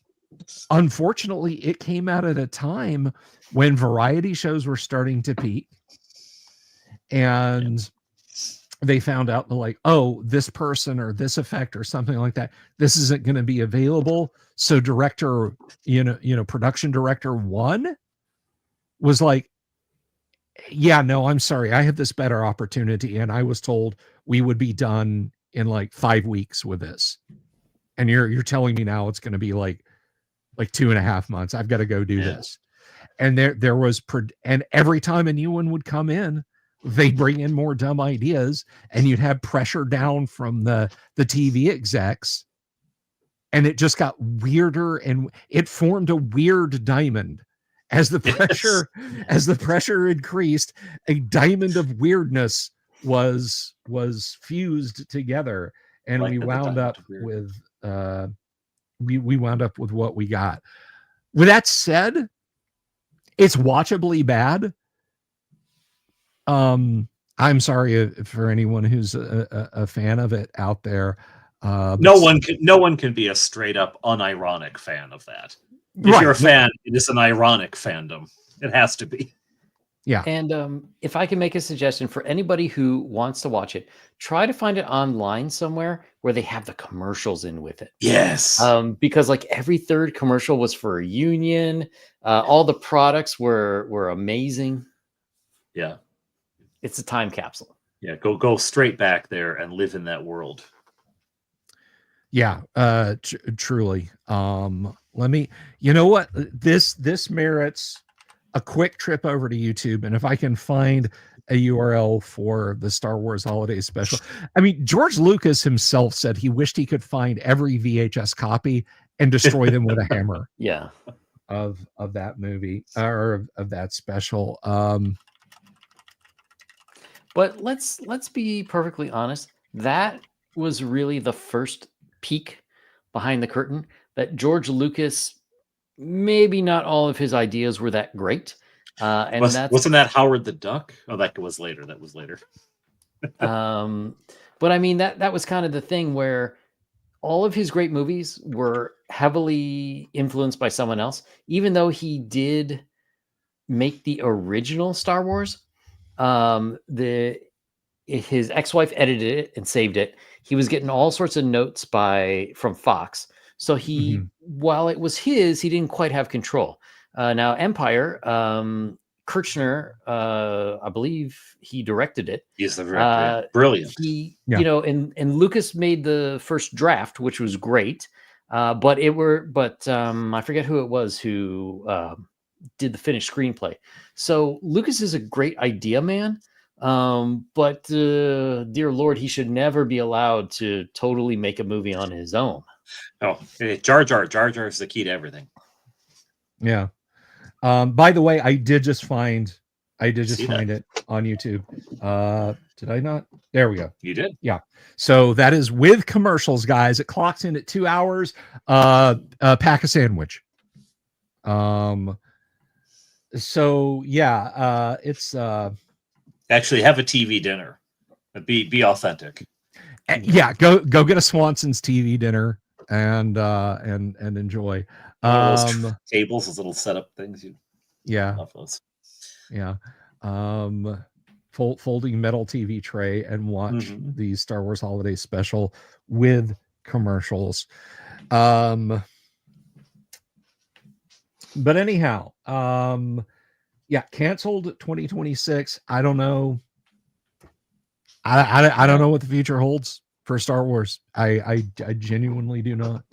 A: unfortunately, it came out at a time when variety shows were starting to peak. And they found out, like, oh, this person or this effect or something like that, this isn't going to be available. So production director 1 was like, yeah, no, I'm sorry, I have this better opportunity, and I was told we would be done in like 5 weeks with this, and you're telling me now it's going to be like 2.5 months. I've got to go do this. And there was, and every time a new one would come in, they bring in more dumb ideas, and you'd have pressure down from the TV execs, and it just got weirder, and it formed a weird diamond as the pressure increased. A diamond of weirdness was fused together, and we wound up with we wound up with what we got. With that said, it's watchably bad. I'm sorry for anyone who's a fan of it out there.
B: No one can be a straight up unironic fan of that. If you're a fan, it is an ironic fandom. It has to be.
A: Yeah.
C: And if I can make a suggestion for anybody who wants to watch it, try to find it online somewhere where they have the commercials in with it.
B: Yes.
C: Because like every third commercial was for a union. All the products were amazing.
B: Yeah.
C: It's a time capsule.
B: Yeah. Go straight back there and live in that world.
A: Yeah. Truly. Let me, you know what? This merits a quick trip over to YouTube, and if I can find a URL for the Star Wars Holiday Special. I mean, George Lucas himself said he wished he could find every VHS copy and destroy them with a hammer.
C: Yeah.
A: Of that movie, or of that special.
C: But let's be perfectly honest. That was really the first peek behind the curtain that George Lucas, maybe not all of his ideas were that great. And
B: wasn't that Howard the Duck? Oh, that was later.
C: But I mean, that was kind of the thing where all of his great movies were heavily influenced by someone else, even though he did make the original Star Wars. His ex-wife edited it and saved it. He was getting all sorts of notes from Fox. So while it was his, he didn't quite have control. Now Empire, Kirchner, I believe he directed it.
B: He's the director. Brilliant.
C: And Lucas made the first draft, which was great. But I forget who it was who did the finished screenplay. So Lucas is a great idea man. But dear Lord, he should never be allowed to totally make a movie on his own.
B: Oh, Jar Jar is the key to everything.
A: Yeah. By the way, I did just find it on YouTube. Did I not? There we go.
B: You did?
A: Yeah. So that is with commercials, guys. It clocks in at 2 hours. Pack a sandwich. So yeah, it's
B: actually have a TV dinner. Be authentic.
A: Yeah, go get a Swanson's TV dinner and enjoy.
B: Those tables, those little setup things. Love those.
A: Yeah. Folding metal TV tray and watch the Star Wars Holiday Special with commercials. But anyhow, canceled 2026. I don't know. I don't know what the future holds for Star Wars. I genuinely do not.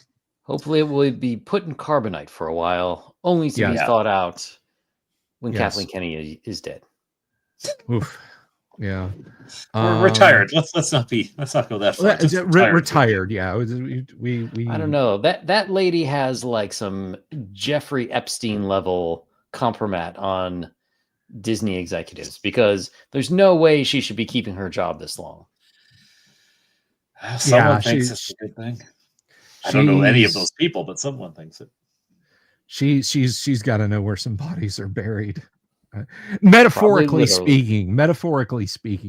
C: Hopefully it will be put in carbonite for a while, only to be thought out when Kathleen Kennedy is dead.
A: Oof. Yeah.
B: Retired. Let's not go that far.
A: Retired. Yeah. We
C: I don't know. That lady has like some Jeffrey Epstein level compromat on Disney executives, because there's no way she should be keeping her job this long.
B: Someone thinks it's a good thing. I don't know any of those people, but someone thinks it.
A: She's got to know where some bodies are buried. Metaphorically speaking,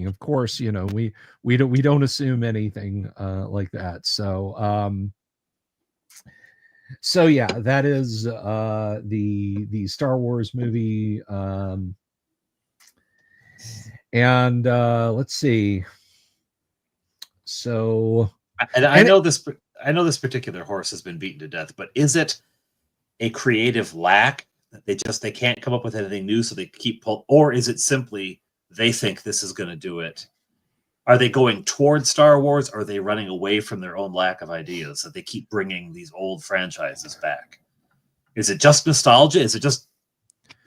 A: of course, we don't assume anything like that. So yeah, that is the Star Wars movie. And let's see. So
B: I know this particular horse has been beaten to death, but is it a creative lack they can't come up with anything new, so they keep or is it simply they think this is going to do it? Are they going towards Star Wars, or are they running away from their own lack of ideas that they keep bringing these old franchises back? Is it just nostalgia? Is it just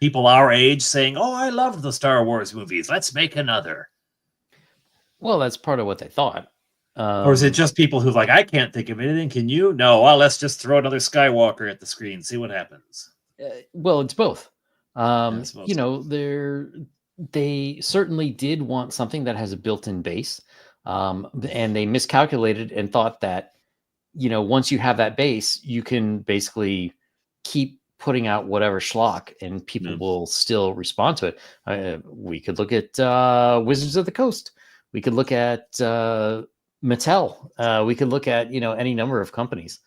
B: people our age saying, "Oh, I loved the Star Wars movies. Let's make another"?
C: Well, that's part of what they thought.
B: Or is it just people who like, I can't think of anything? Can you? No. Well, let's just throw another Skywalker at the screen, see what happens.
C: Well, it's both.
B: It's
C: You know, they certainly did want something that has a built-in base, and they miscalculated and thought that, you know, once you have that base, you can basically keep putting out whatever schlock and people will still respond to it. We could look at Wizards of the Coast. We could look at Mattel. We could look at, you know, any number of companies.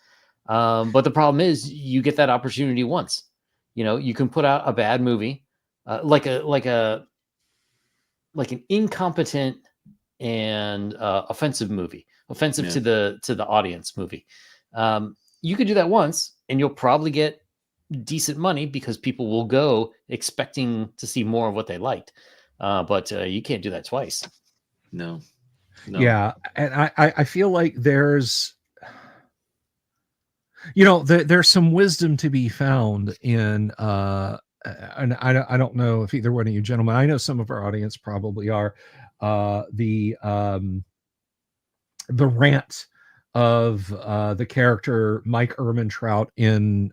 C: But the problem is you get that opportunity once. You know, you can put out a bad movie, like an incompetent and offensive movie, offensive to the audience movie. You could do that once, and you'll probably get decent money because people will go expecting to see more of what they liked. But you can't do that twice.
B: No.
A: Yeah, and I feel like there's, you know, there's some wisdom to be found in, and I don't know if either one of you gentlemen, I know some of our audience probably are, the rant of the character Mike Ehrmantraut in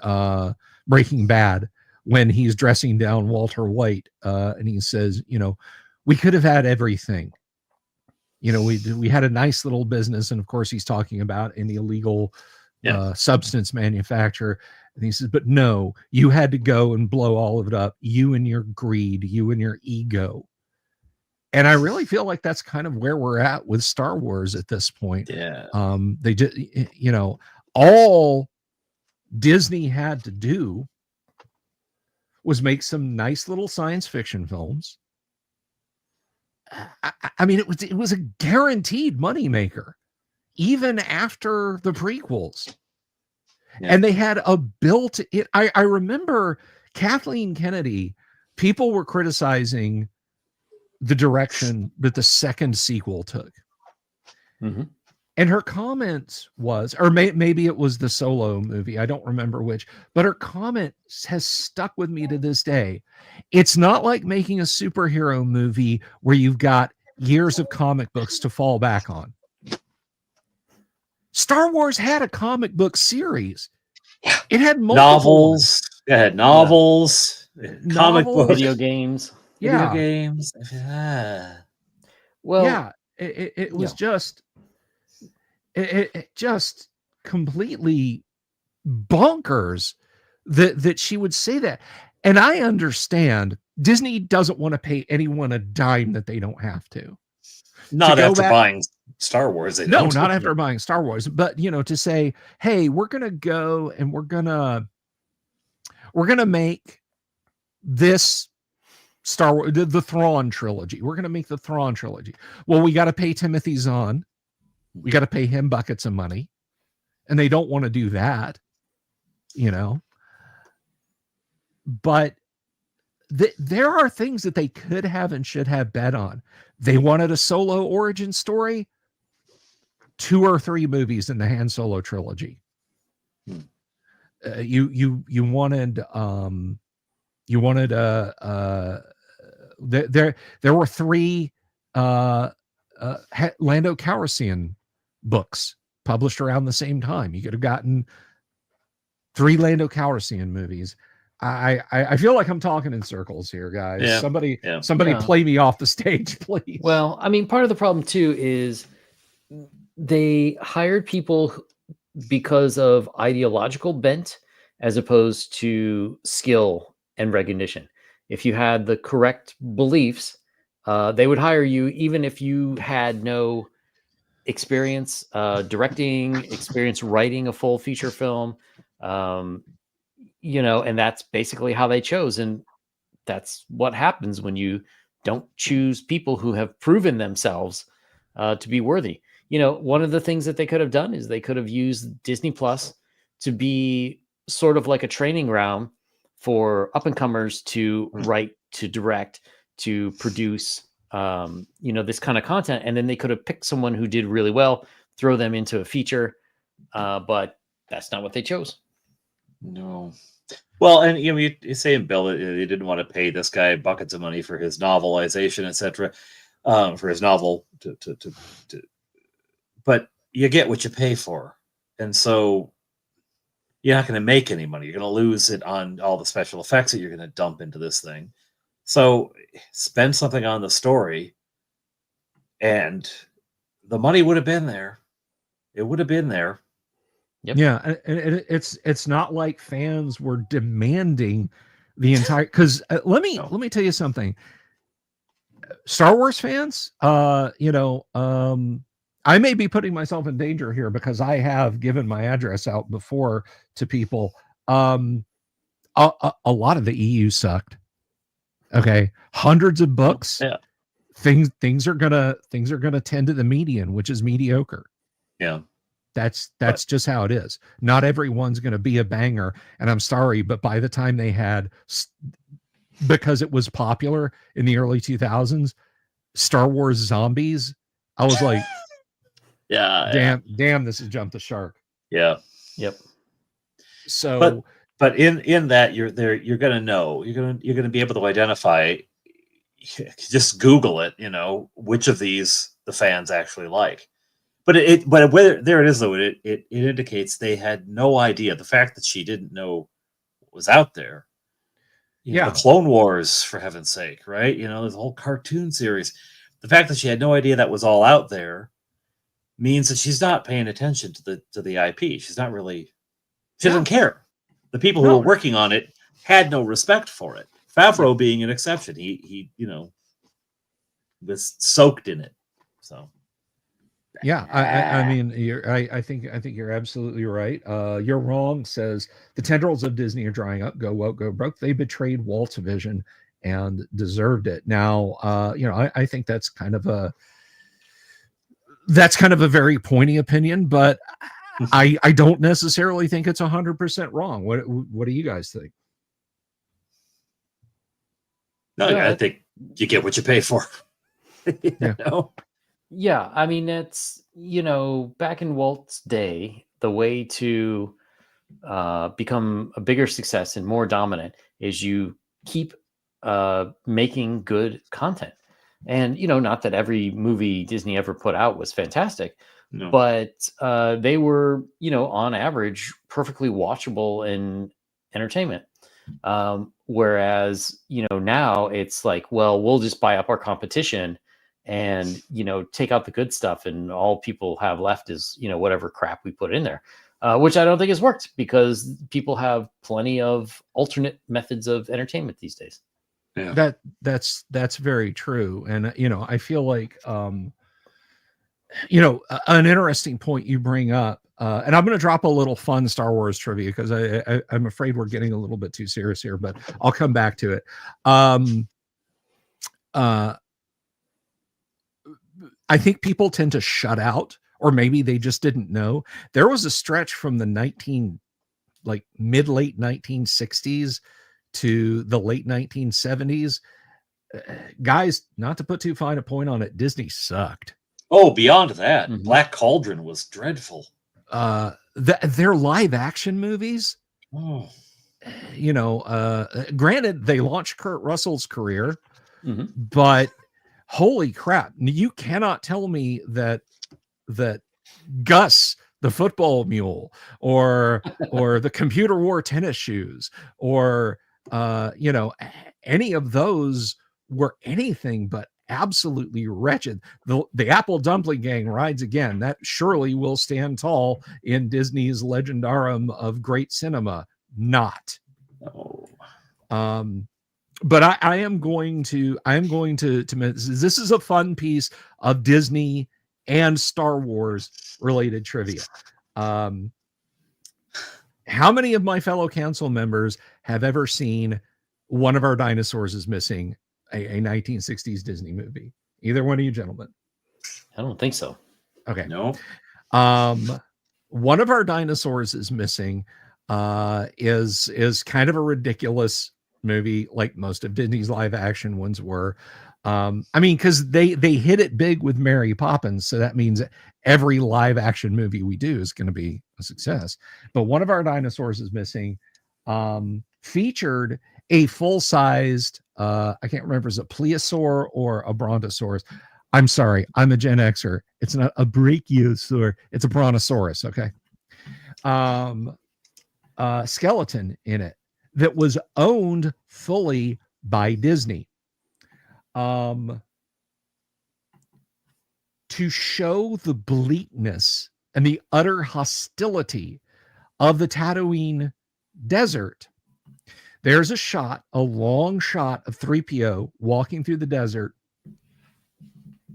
A: Breaking Bad when he's dressing down Walter White, and he says, you know, we could have had everything. You know, we had a nice little business, and of course he's talking about an illegal substance manufacturer. And he says, but no, you had to go and blow all of it up. You and your greed, you and your ego. And I really feel like that's kind of where we're at with Star Wars at this point.
B: Yeah.
A: They did, you know, all Disney had to do was make some nice little science fiction films. I mean, it was a guaranteed moneymaker, even after the prequels. Yeah. And they had a built-in. I remember Kathleen Kennedy, people were criticizing the direction that the second sequel took.
C: Mm-hmm.
A: And her comment was, or maybe it was the Solo movie, I don't remember which, but her comment has stuck with me to this day. It's not like making a superhero movie where you've got years of comic books to fall back on. Star Wars had a comic book series. It had
B: novels. It had novels, comic books,
C: video games.
A: Yeah.
B: Video games. Yeah.
C: Well,
A: yeah, it was just it just completely bonkers that she would say that. And I understand Disney doesn't want to pay anyone a dime that they don't have to.
B: Not after buying Star Wars.
A: No, not after buying Star Wars. But, you know, to say, hey, we're going to go and we're going to make this Star Wars, the Thrawn trilogy. We're going to make the Thrawn trilogy. Well, we got to pay Timothy Zahn. We got to pay him buckets of money. And they don't want to do that, you know. But there are things that they could have and should have bet on. They wanted a Solo origin story. 2 or 3 movies in the Han Solo trilogy. You wanted there were 3 Lando Calrissian books published around the same time. You could have gotten 3 Lando Calrissian movies. I feel like I'm talking in circles here, guys.
B: Yeah.
A: Somebody play me off the stage, please.
C: Well, I mean, part of the problem too is they hired people because of ideological bent as opposed to skill and recognition. If you had the correct beliefs, they would hire you even if you had no experience directing, experience writing a full feature film. You know, and that's basically how they chose. And that's what happens when you don't choose people who have proven themselves to be worthy. You know, one of the things that they could have done is they could have used Disney Plus to be sort of like a training ground for up and comers to write, to direct, to produce, this kind of content. And then they could have picked someone who did really well, throw them into a feature. But that's not what they chose.
B: No. Well, and you say in Bill, they didn't want to pay this guy buckets of money for his novelization, etc., for his novel. But you get what you pay for, and so you're not going to make any money. You're going to lose it on all the special effects that you're going to dump into this thing. So spend something on the story, and the money would have been there. It would have been there.
A: Yep. Yeah, and it's not like fans were demanding the entire. Because let me tell you something. Star Wars fans, I may be putting myself in danger here because I have given my address out before to people. A lot of the EU sucked. Okay, hundreds of books.
B: Yeah.
A: Things are gonna tend to the median, which is mediocre.
B: Yeah.
A: That's just how it is. Not everyone's going to be a banger. And I'm sorry, but by the time they had, because it was popular in the early 2000s, Star Wars Zombies, I was like, damn, this has jumped the shark.
B: Yeah.
C: Yep.
A: So,
B: but in that you're going to know, you're going to be able to identify, just Google it, which of these the fans actually like. But there it is though. It indicates they had no idea. The fact that she didn't know what was out there. The Clone Wars, for heaven's sake, right? There's a whole cartoon series. The fact that she had no idea that was all out there means that she's not paying attention to the IP. She's not really. She doesn't care. The people who were working on it had no respect for it. Favreau being an exception. He was soaked in it. So.
A: Yeah, I mean, I think you're absolutely right. You're wrong says the tendrils of Disney are drying up. Go woke, go broke. They betrayed Walt's vision and deserved it. Now, I think that's kind of a very pointy opinion, but I don't necessarily think it's 100% wrong. What do you guys think?
B: No, I think you get what you pay for.
C: Yeah, I mean, it's, back in Walt's day, the way to become a bigger success and more dominant is you keep making good content. And, not that every movie Disney ever put out was fantastic, but they were, on average, perfectly watchable in entertainment. Whereas, now it's like, well, we'll just buy up our competition and take out the good stuff, and all people have left is whatever crap we put in there, which I don't think has worked because people have plenty of alternate methods of entertainment these days.
A: Yeah, that's very true. And I feel like an interesting point you bring up, and I'm going to drop a little fun Star Wars trivia because I'm afraid we're getting a little bit too serious here, but I'll come back to it. I think people tend to shut out, or maybe they just didn't know. There was a stretch from the mid-late 1960s to the late 1970s. Guys, not to put too fine a point on it, Disney sucked.
B: Oh, beyond that, Black Cauldron was dreadful.
A: Their live action movies, granted, they launched Kurt Russell's career, but holy crap, you cannot tell me that Gus the football mule or the computer wore tennis shoes or any of those were anything but absolutely wretched. The Apple Dumpling Gang rides again. That surely will stand tall in Disney's legendarum of great cinema. Not. But I am going to this is a fun piece of Disney and Star Wars related trivia. How many of my fellow council members have ever seen One of Our Dinosaurs is Missing, a 1960s Disney movie? Either one of you gentlemen?
C: I don't think so.
A: Okay.
B: No.
A: One of Our Dinosaurs is Missing is kind of a ridiculous movie, like most of Disney's live action ones were. I mean, because they hit it big with Mary Poppins, so that means every live action movie we do is going to be a success. But one of our dinosaurs is missing. Featured a full-sized, I can't remember, is it plesiosaur or a brontosaurus? I'm sorry, I'm a Gen Xer. It's not a brachiosaur, it's a brontosaurus. Okay. Skeleton in it that was owned fully by Disney. To show the bleakness and the utter hostility of the Tatooine desert, there's a shot, a long shot of 3PO walking through the desert,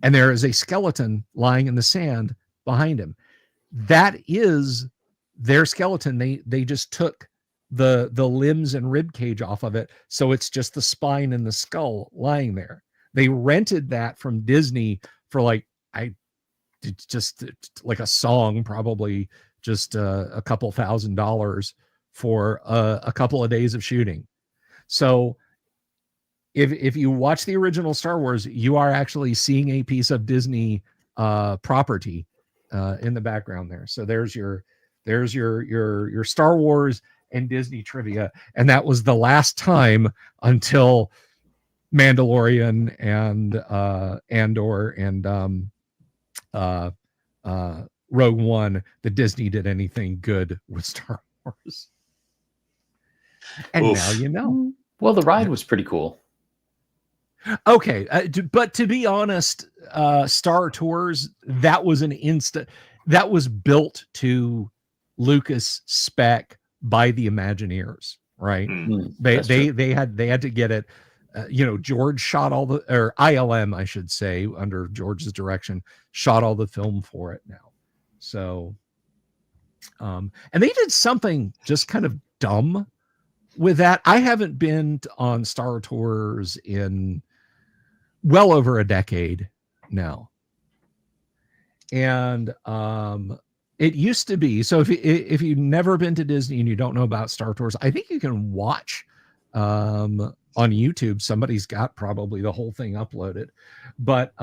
A: and there is a skeleton lying in the sand behind him. That is their skeleton. They just took the limbs and rib cage off of it, so it's just the spine and the skull lying there. They rented that from Disney for like just like a song, probably just a couple $1,000 for a couple of days of shooting. So if you watch the original Star Wars, you are actually seeing a piece of Disney property in the background there. So there's your Star Wars and Disney trivia, and that was the last time until Mandalorian and Andor and Rogue One that Disney did anything good with Star Wars. And
B: Oof.
A: now you know.
C: Well, the ride was pretty cool.
A: Okay, but to be honest, Star Tours, that was that was built to Lucas spec by the Imagineers, right? They had to get it. George shot all the, or ILM, I should say, under George's direction, shot all the film for it now. So, and they did something just kind of dumb with that. I haven't been on Star Tours in well over a decade now. And it used to be, so if you've never been to Disney and you don't know about Star Tours, I think you can watch on YouTube. Somebody's got probably the whole thing uploaded. But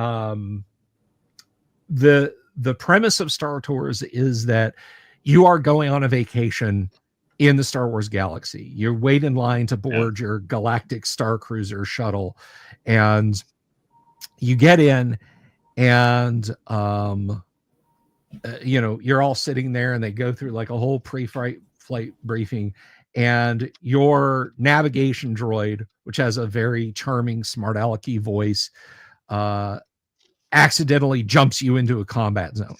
A: the premise of Star Tours is that you are going on a vacation in the Star Wars galaxy. You wait in line to board your galactic Star Cruiser shuttle, and you get in, and you're all sitting there, and they go through like a whole pre-flight briefing, and your navigation droid, which has a very charming, smart alecky voice, accidentally jumps you into a combat zone.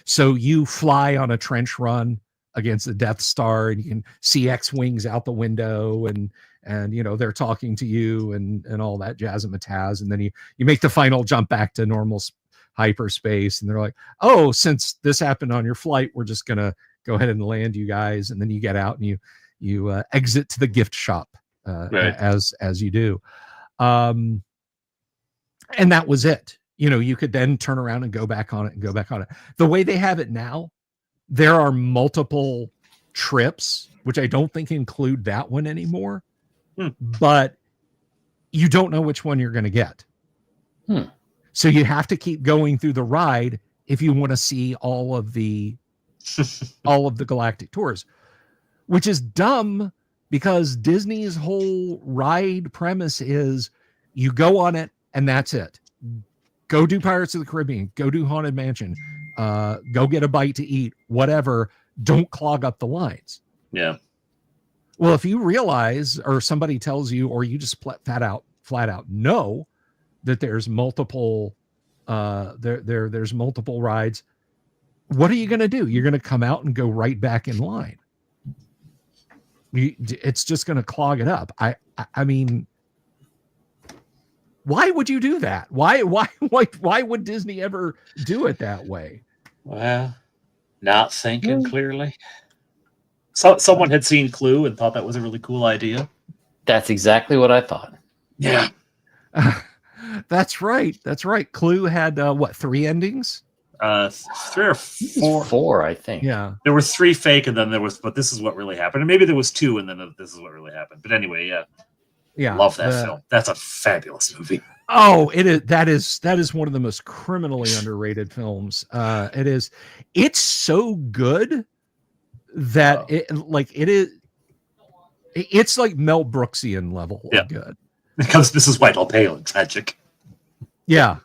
A: So you fly on a trench run against the Death Star, and you can see X-wings out the window, and they're talking to you and all that jazzmatazz, and then you make the final jump back to normal hyperspace, and they're like, oh, since this happened on your flight, we're just gonna go ahead and land you guys, and then you get out and you exit to the gift shop
B: right.
A: as you do, and that was it. You could then turn around and go back on it and go back on it. The way they have it now, there are multiple trips, which I don't think include that one anymore, but you don't know which one you're going to get. So you have to keep going through the ride if you want to see all of the galactic tours, which is dumb because Disney's whole ride premise is you go on it and that's it. Go do Pirates of the Caribbean, go do Haunted Mansion, go get a bite to eat, whatever. Don't clog up the lines.
B: Yeah.
A: Well, if you realize, or somebody tells you, or you just flat out know that there's multiple there's multiple rides, what are you going to do? You're going to come out and go right back in line. It's just going to clog it up. I mean, why would you do that? Why would Disney ever do it that way?
B: Well, not thinking clearly. So someone had seen Clue and thought that was a really cool idea.
C: That's exactly what I thought.
B: Yeah.
A: That's right. Clue had 3 endings?
B: Three or four.
C: Four, I think.
A: Yeah.
B: There were 3 fake, and then there was, but this is what really happened. And maybe there was 2, and then this is what really happened. But anyway, yeah.
A: Yeah.
B: Love that film. That's a fabulous movie.
A: Oh, it is. That is one of the most criminally underrated films. It is. It's so good that it's like Mel Brooksian level of good.
B: Because Mrs. White all pale and tragic.
A: Yeah.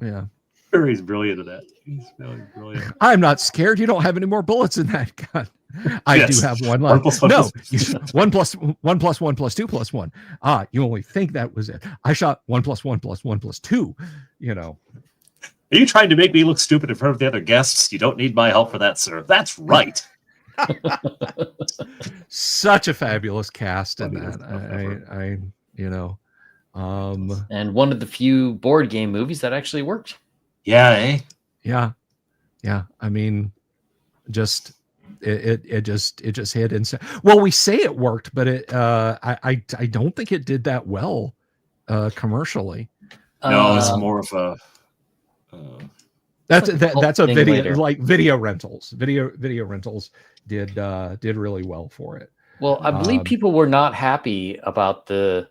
A: Yeah.
B: He's brilliant at that. He's really brilliant.
A: I'm not scared. You don't have any more bullets in that gun. I do have one left.
B: 1 + 1
A: No,
B: +
A: 1 + 1 + 1 + 2 + 1. Ah, you only think that was it. I shot 1 + 1 + 1 + 2. You know.
B: Are you trying to make me look stupid in front of the other guests? You don't need my help for that, sir. That's right.
A: Such a fabulous cast in that. I you know.
C: And one of the few board game movies that actually worked.
B: Yeah, eh?
A: Yeah. I mean, it just hit insane. Well, we say it worked, but I don't think it did that well commercially.
B: No, it's more of a
A: that's a video
C: later.
A: Like video rentals. Video rentals did really well for it.
C: Well, I believe people were not happy about the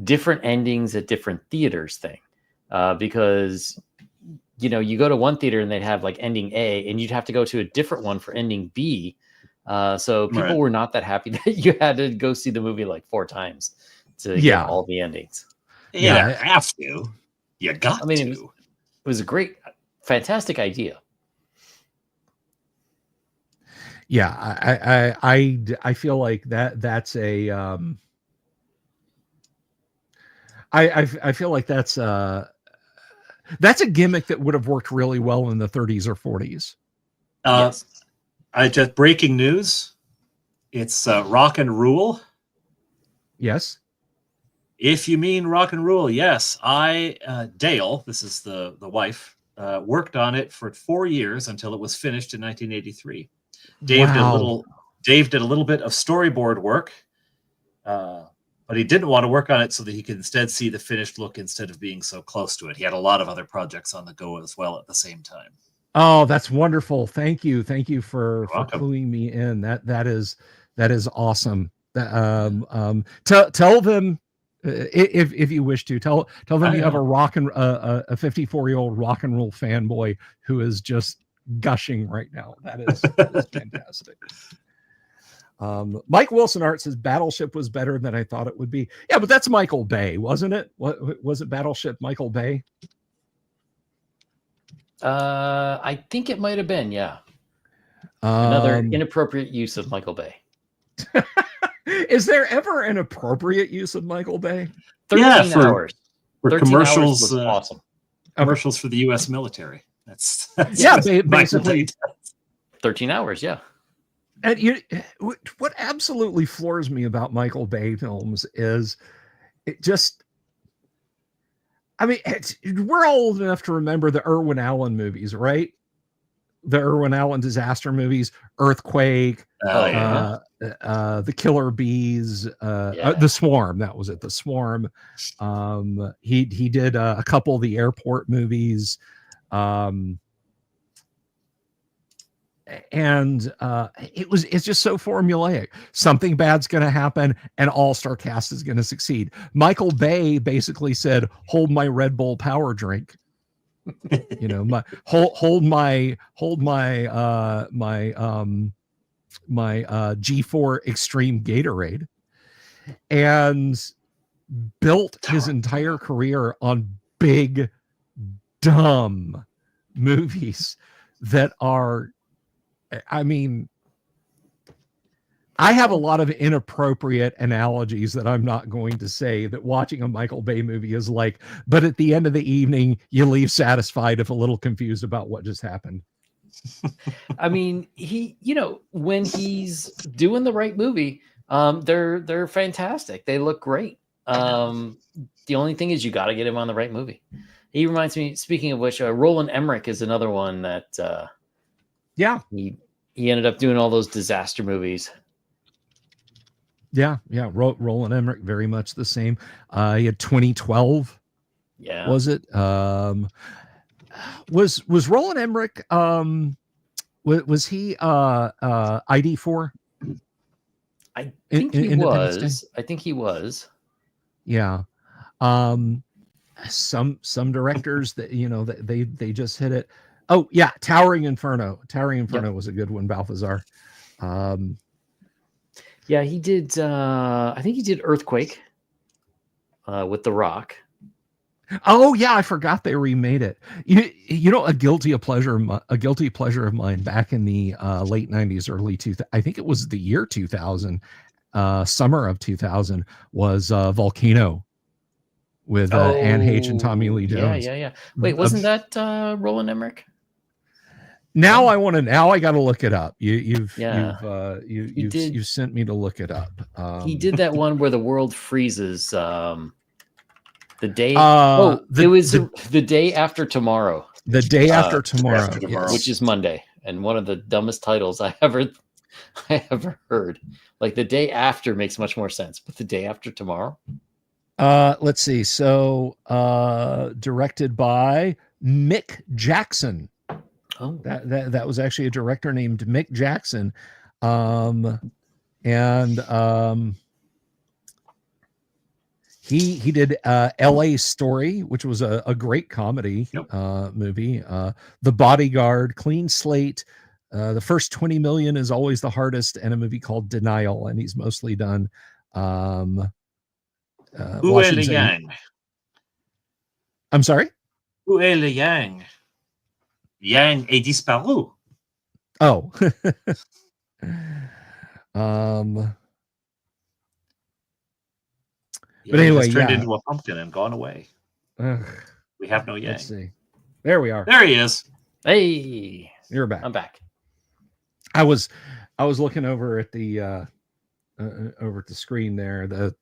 C: different endings at different theaters thing, because you go to one theater and they'd have like ending A, and you'd have to go to a different one for ending B. So people were not that happy that you had to go see the movie like 4 times to get all the endings.
B: Yeah, have to. You got to.
C: It was a great, fantastic idea.
A: Yeah, I feel like that's a I feel like that's a gimmick that would have worked really well in the 30s or 40s.
B: Yes. I just breaking news. It's Rock and Rule.
A: Yes.
B: If you mean Rock and Rule, yes. Dale, this is the wife, worked on it for 4 years until it was finished in 1983. Dave did a little bit of storyboard work, but he didn't want to work on it so that he could instead see the finished look instead of being so close to it. He had a lot of other projects on the go as well at the same time.
A: Oh, that's wonderful. Thank you for cluing me in. That is awesome. Tell them if you wish to tell them you have a 54-year-old rock and roll fanboy who is just gushing right now. That is fantastic. Mike Wilson Art says Battleship was better than I thought it would be. Yeah, but that's Michael Bay, wasn't it? What was it? Battleship Michael Bay?
C: I think it might have been, yeah. Another inappropriate use of Michael Bay.
A: Is there ever an appropriate use of Michael Bay?
C: 13 hours.
B: For
C: 13
B: commercials,
C: hours was awesome.
B: Commercials for the U.S. military. That's
A: basically
C: 13 hours, yeah.
A: And what absolutely floors me about Michael Bay films is it just. I mean, we're all old enough to remember the Irwin Allen movies, right? The Irwin Allen disaster movies, Earthquake, The Killer Bees, The Swarm. That was it, The Swarm. He did a couple of the airport movies, and it's just so formulaic. Something bad's going to happen, and all-star cast is going to succeed. Michael Bay basically said, "Hold my Red Bull power drink." Hold my G4 Extreme Gatorade, and built his entire career on big, dumb movies that are. I mean, I have a lot of inappropriate analogies that I'm not going to say that watching a Michael Bay movie is like, but at the end of the evening, you leave satisfied if a little confused about what just happened.
C: I mean, when he's doing the right movie, they're fantastic. They look great. The only thing is you got to get him on the right movie. He reminds me, speaking of which, Roland Emmerich is another one that, he ended up doing all those disaster movies.
A: Yeah. Roland Emmerich, very much the same. He had 2012.
C: Yeah.
A: Was it? Was Roland Emmerich was he ID4?
C: I think he
A: Independence Day?
C: was. I think he was.
A: Yeah. Some directors that they just hit it. Oh yeah, Towering Inferno. Towering Inferno was a good one, Balthazar.
C: Yeah, he did. I think he did Earthquake with The Rock.
A: Oh yeah, I forgot they remade it. You know, a guilty pleasure of mine back in the late 90s, early 2000. I think it was the year 2000, summer of 2000 was Volcano with Anne H and Tommy Lee Jones.
C: Yeah. Wait, wasn't that Roland Emmerich?
A: Now I want to. Now I got to look it up. You've sent me to look it up.
C: He did that one where the world freezes. The day. It was the day after tomorrow.
A: The day after tomorrow,
C: yes. Which is Monday, and one of the dumbest titles I ever heard. Like the day after makes much more sense, but the day after tomorrow.
A: Let's see. So, directed by Mick Jackson.
C: Oh,
A: that was actually a director named Mick Jackson, He did L.A. Story, which was a great comedy movie. The Bodyguard, Clean Slate, The First 20 Million is Always the Hardest, and a movie called Denial. And he's mostly done.
B: Où est le yang?
A: I'm sorry?
B: Où est le yang? Yang est disparu.
A: Oh. But anyway,
B: he turned into a pumpkin and gone away. We have no yang.
A: Let's see. There we are.
B: There he is.
C: Hey,
A: you're back.
C: I'm back.
A: I was looking over at the screen there, the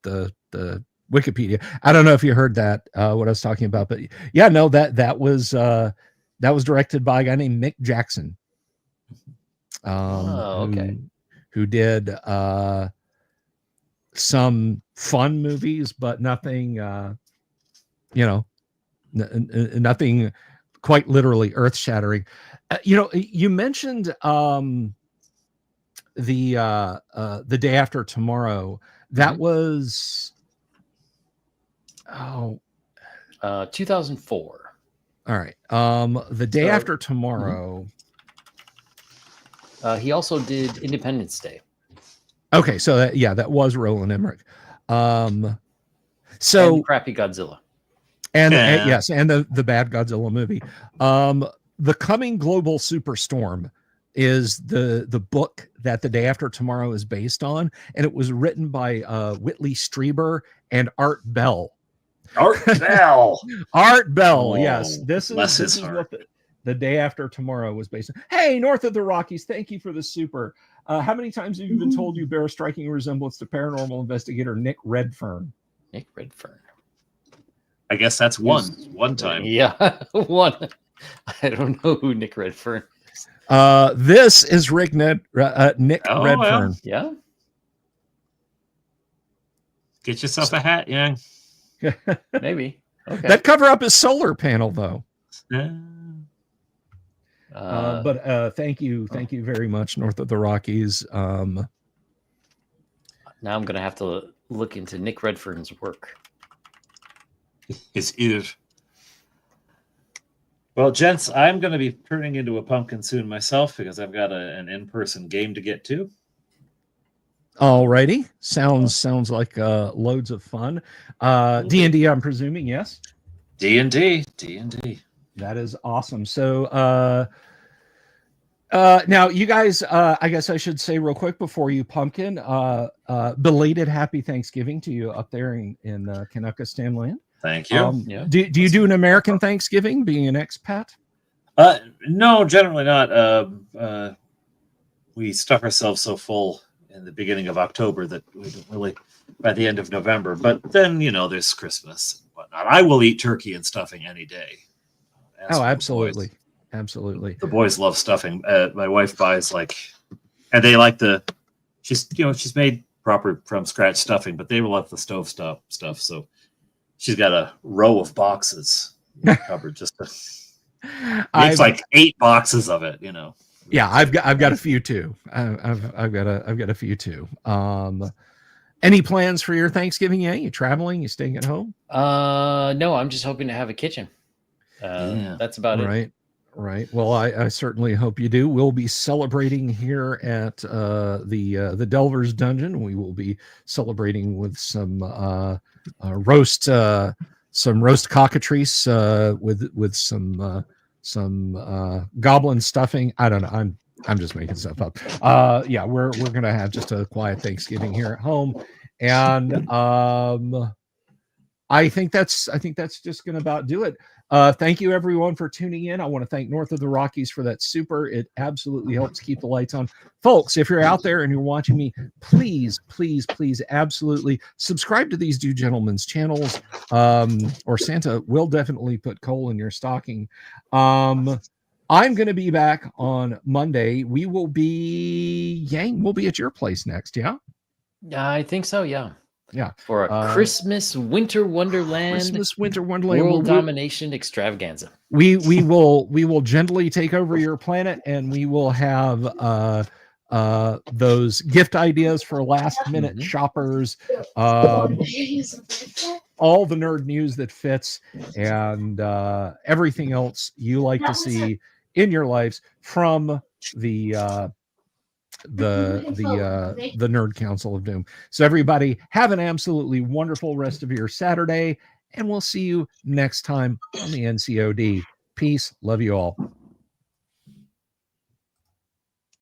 A: Wikipedia. I don't know if you heard that what I was talking about, but yeah, no, that was directed by a guy named Mick Jackson. Who did some fun movies, but nothing, nothing quite literally earth-shattering. You mentioned the day after tomorrow. That was
C: 2004.
A: All right. The day after tomorrow.
C: He also did Independence Day.
A: Okay, so that was Roland Emmerich.
C: And Crappy Godzilla.
A: And yes, and the bad Godzilla movie. The Coming Global Superstorm is the book that The Day After Tomorrow is based on, and it was written by Whitley Strieber and Art Bell.
B: Art Bell.
A: Art Bell. Yes, this is what The Day After Tomorrow was based on. Hey, North of the Rockies, thank you for the super. How many times have you been told you bear a striking resemblance to paranormal investigator Nick Redfern?
C: Nick Redfern.
B: I guess that's one time.
C: Yeah, one. I don't know who Nick Redfern is.
A: This is Nick Redfern.
B: Well.
C: Yeah.
B: Get yourself a hat, Yang.
C: Maybe. Okay.
A: That cover up his solar panel, though. But thank you very much, North of the Rockies.
C: Now I'm gonna have to look into Nick Redfern's work.
B: His ears. Well, gents, I'm going to be turning into a pumpkin soon myself because I've got an in-person game to get to.
A: Alrighty, sounds like loads of fun. D&D, I'm presuming, yes.
B: D&D.
A: That is awesome. So now you guys, I guess I should say real quick before you pumpkin, belated happy Thanksgiving to you up there in Kanukistan land.
B: Thank you.
A: Do you do an American Thanksgiving being an expat?
B: No, generally not. We stuff ourselves so full in the beginning of October that we don't really by the end of November. But then, there's Christmas and whatnot. I will eat turkey and stuffing any day.
A: Absolutely. Absolutely.
B: The boys love stuffing. My wife buys and they like she's made proper from scratch stuffing, but they love the stove stuff. So she's got a row of boxes covered just to Makes like 8 boxes of it,
A: Yeah, I've got a few too. I've got a few too. Any plans for your Thanksgiving? Yeah, you traveling? You staying at home?
C: No, I'm just hoping to have a kitchen. That's about it.
A: Right. Well, I certainly hope you do. We'll be celebrating here at the Delver's Dungeon. We will be celebrating with some roast cockatrice with some goblin stuffing. I don't know. I'm just making stuff up. Yeah, we're gonna have just a quiet Thanksgiving here at home, and I think that's just gonna about do it. Thank you everyone for tuning in. I want to thank North of the Rockies for that super. It absolutely helps keep the lights on. Folks, if you're out there and you're watching me, please absolutely subscribe to these two gentlemen's channels, or Santa will definitely put coal in your stocking. I'm going to be back on Monday. We will be, Yang, we'll be at your place next, yeah?
C: I think so, yeah.
A: Yeah.
C: For a Christmas Winter Wonderland world domination extravaganza.
A: We will gently take over your planet, and we will have those gift ideas for last minute shoppers, all the nerd news that fits, and everything else you like to see in your lives from the Nerd Council of Doom. So everybody, have an absolutely wonderful rest of your Saturday, and we'll see you next time on the NCOD. Peace. Love you all.